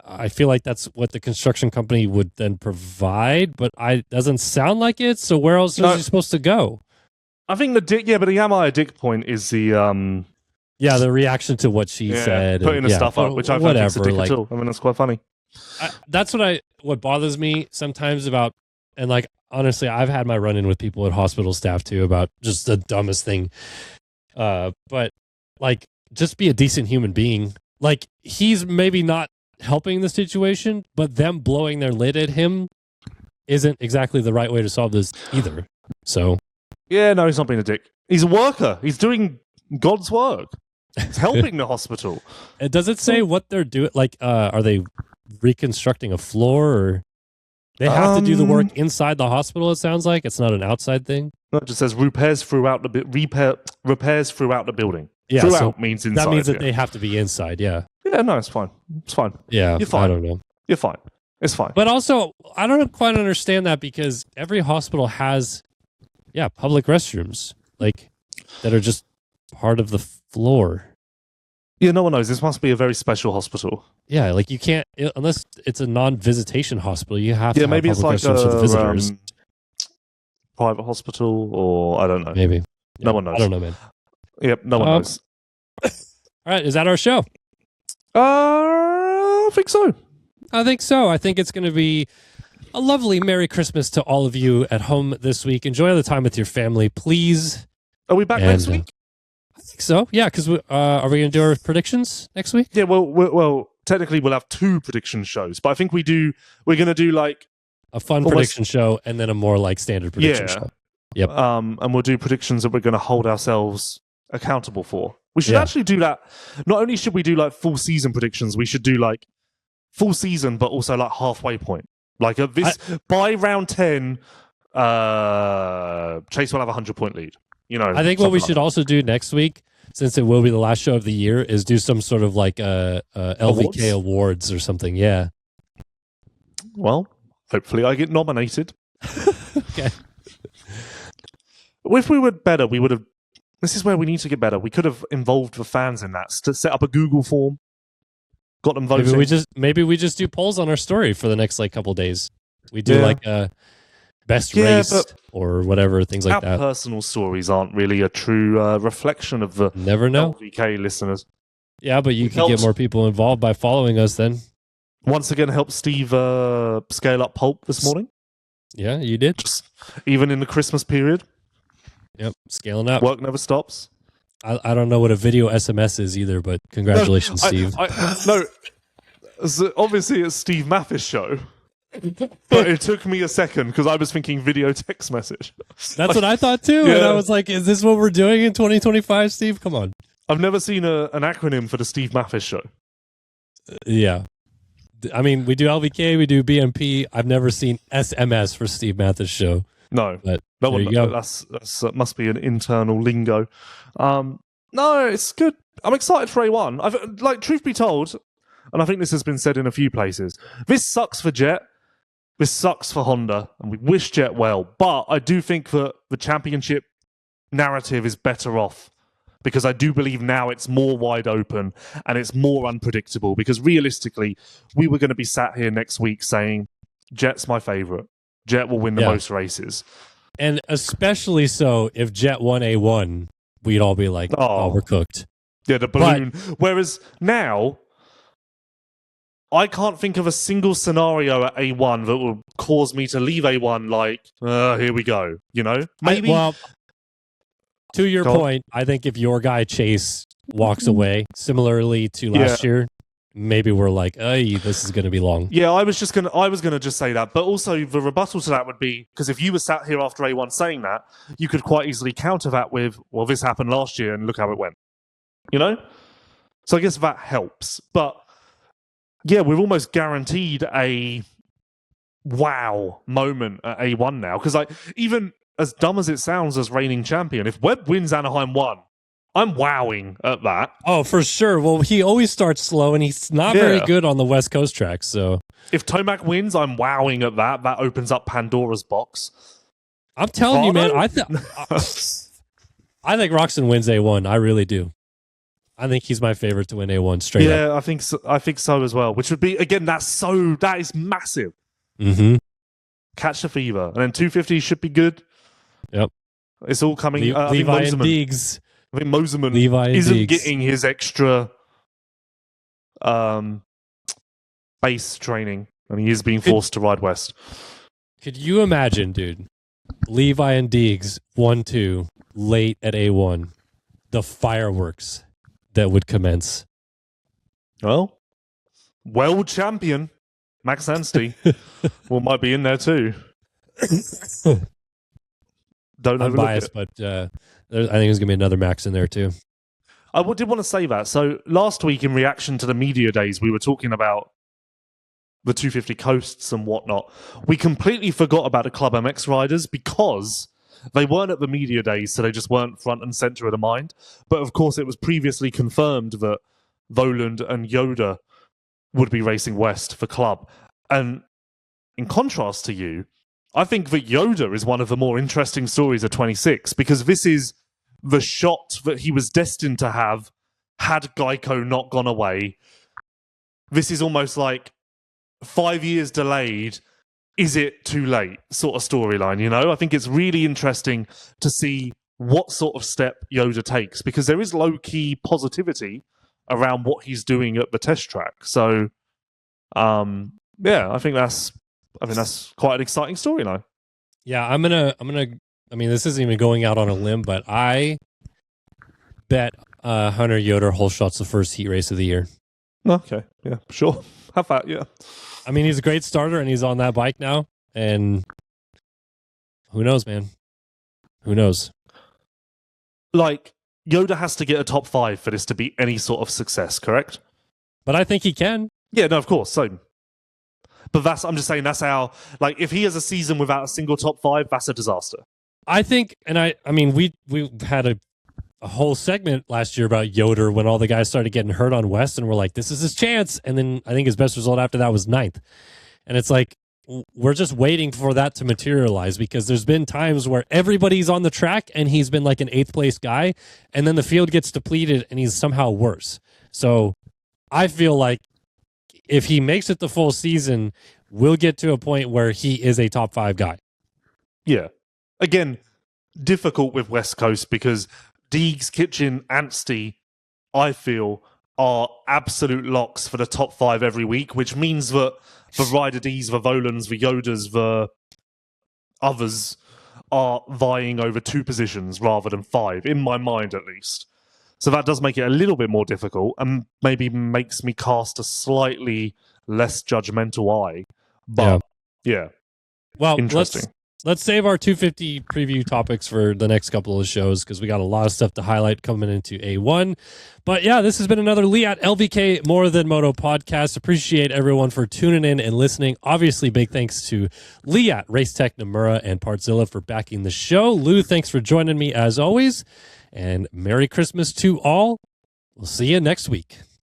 I feel like that's what the construction company would then provide, but it doesn't sound like it. So where else is he supposed to go? I think but the am I a dick point is the the reaction to what she said, putting the stuff up, which I don't think is a dick at all. I mean, that's quite funny. That's what bothers me sometimes about, and like honestly, I've had my run in with people at hospital staff too about just the dumbest thing. But like, just be a decent human being. Like, he's maybe not helping the situation, but them blowing their lid at him isn't exactly the right way to solve this either. So. Yeah, no, he's not being a dick. He's a worker. He's doing God's work. He's helping the hospital. Does it say what they're doing? Like, are they reconstructing a floor, or they have to do the work inside the hospital? It sounds like it's not an outside thing. No, it just says repairs throughout the building. Yeah, throughout means inside. That means that they have to be inside. Yeah. Yeah, no, it's fine. It's fine. Yeah, you're fine. I don't know. You're fine. It's fine. But also, I don't quite understand that, because every hospital has public restrooms, like, that are just part of the floor. Yeah, no one knows. This must be a very special hospital. Yeah, like, you can't, unless it's a non-visitation hospital, you have to have maybe public it's like restrooms for the visitors. Private hospital, or I don't know. Maybe. No one knows. I don't know, man. Yep, no one knows. All right, is that our show? I think so. I think it's going to be a lovely Merry Christmas to all of you at home this week. Enjoy the time with your family, please. Are we back next week? I think so. Yeah, because are we going to do our predictions next week? Yeah, well, technically we'll have 2 prediction shows, but I think we're going to do like a fun prediction show and then a more like standard prediction show. Yep. And we'll do predictions that we're going to hold ourselves accountable for. We should actually do that. Not only should we do like full season predictions, we should do like full season, but also like halfway point. Like by round 10, Chase will have a 100-point lead. You know, I think what we should also do next week, since it will be the last show of the year, is do some sort of like LVK awards or something. Yeah. Well, hopefully I get nominated. Okay. If we were better, we would have. This is where we need to get better. We could have involved the fans in that. To set up a Google form, got them voting. Maybe we just do polls on our story for the next like couple days. We do like a best race or whatever, things like that. Our personal stories aren't really a true reflection of the Never know. LVK listeners. Yeah, but you can get more people involved by following us then. Once again, helped Steve scale up Pulp this morning. Yeah, you did. Even in the Christmas period. Yep, scaling up. Work never stops. I don't know what a video SMS is either, but congratulations, Steve. No, so obviously it's Steve Mathis' show, but it took me a second because I was thinking video text message. That's what I thought too, and I was like, "Is this what we're doing in 2025, Steve? Come on." I've never seen an acronym for the Steve Mathis show. Yeah, I mean, we do LVK, we do BMP. I've never seen SMS for Steve Mathis' show. No, but no one. you go. That's must be an internal lingo. No, it's good. I'm excited for A1. I've like, truth be told, and I think this has been said in a few places. This sucks for Jett. This sucks for Honda, and we wish Jett well. But I do think that the championship narrative is better off because I do believe now it's more wide open and it's more unpredictable. Because realistically, we were going to be sat here next week saying Jett's my favorite. Jett will win the most races. And especially so if Jett won A1, we'd all be like, oh, we're cooked. Yeah, the balloon. Whereas now, I can't think of a single scenario at A1 that will cause me to leave A1 like, here we go. You know? Maybe. To your point, I think if your guy Chase walks away, similarly to last year, maybe we're like, hey, this is going to be long. Yeah, I was gonna just say that. But also the rebuttal to that would be, because if you were sat here after A1 saying that, you could quite easily counter that with, well, this happened last year and look how it went. You know? So I guess that helps. But yeah, we're almost guaranteed a wow moment at A1 now. Because even as dumb as it sounds as reigning champion, if Webb wins Anaheim 1, I'm wowing at that. Oh, for sure. Well, he always starts slow, and he's not very good on the West Coast tracks. So if Tomac wins, I'm wowing at that. That opens up Pandora's box. I'm telling you, man. I think Roczen wins A1. I really do. I think he's my favorite to win A1 straight up. Yeah, I think so as well. Which would be, again, that is massive. Mm-hmm. Catch the fever, and then 250 should be good. Yep, it's all coming. Levi and Deegs. I think Moserman isn't getting his extra base training, and he is being forced to ride west. Could you imagine, dude? Levi and Deegs 1-2 late at A1. The fireworks that would commence. Well, world champion Max Anstey might be in there too. Don't I'm biased, but I think there's going to be another Max in there too. I did want to say that. So last week, in reaction to the media days, we were talking about the 250 coasts and whatnot. We completely forgot about the Club MX riders because they weren't at the media days, so they just weren't front and center of the mind. But of course, it was previously confirmed that Voland and Yoda would be racing west for Club. And in contrast to you, I think that Yoda is one of the more interesting stories of 26 because this is the shot that he was destined to have had Geico not gone away. This is almost like 5 years delayed. Is it too late? Sort of storyline, you know? I think it's really interesting to see what sort of step Yoda takes because there is low-key positivity around what he's doing at the test track. So, yeah, I think that's quite an exciting storyline. Yeah, I'm gonna. I mean, this isn't even going out on a limb, but I bet Hunter Yoder whole shot's the first heat race of the year. Okay, yeah, sure. Have that, yeah. I mean, he's a great starter, and he's on that bike now. And who knows, man? Who knows? Like, Yoda has to get a top 5 for this to be any sort of success, correct? But I think he can. Yeah, no, of course. So. But I'm just saying that's how, like, if he has a season without a single top 5, that's a disaster. I think, and I mean, we had a whole segment last year about Yoder when all the guys started getting hurt on West, and we're like, this is his chance. And then I think his best result after that was 9th. And it's like, we're just waiting for that to materialize because there's been times where everybody's on the track and he's been like an 8th place guy, and then the field gets depleted and he's somehow worse. So I feel like if he makes it the full season, we'll get to a point where he is a top 5 guy. Yeah. Again, difficult with West Coast because Deegs, Kitchen, Anstey, I feel, are absolute locks for the top 5 every week, which means that the Ryder D's, the Volands, the Yodas, the others are vying over 2 positions rather than 5, in my mind at least. So that does make it a little bit more difficult and maybe makes me cast a slightly less judgmental eye. But yeah, well, interesting. Let's save our 250 preview topics for the next couple of shows because we got a lot of stuff to highlight coming into A1. But yeah, this has been another Leatt LVK More Than Moto podcast. Appreciate everyone for tuning in and listening. Obviously, big thanks to Leatt, Racetech, Namura, and Partzilla for backing the show. Lou, thanks for joining me as always. And Merry Christmas to all. We'll see you next week.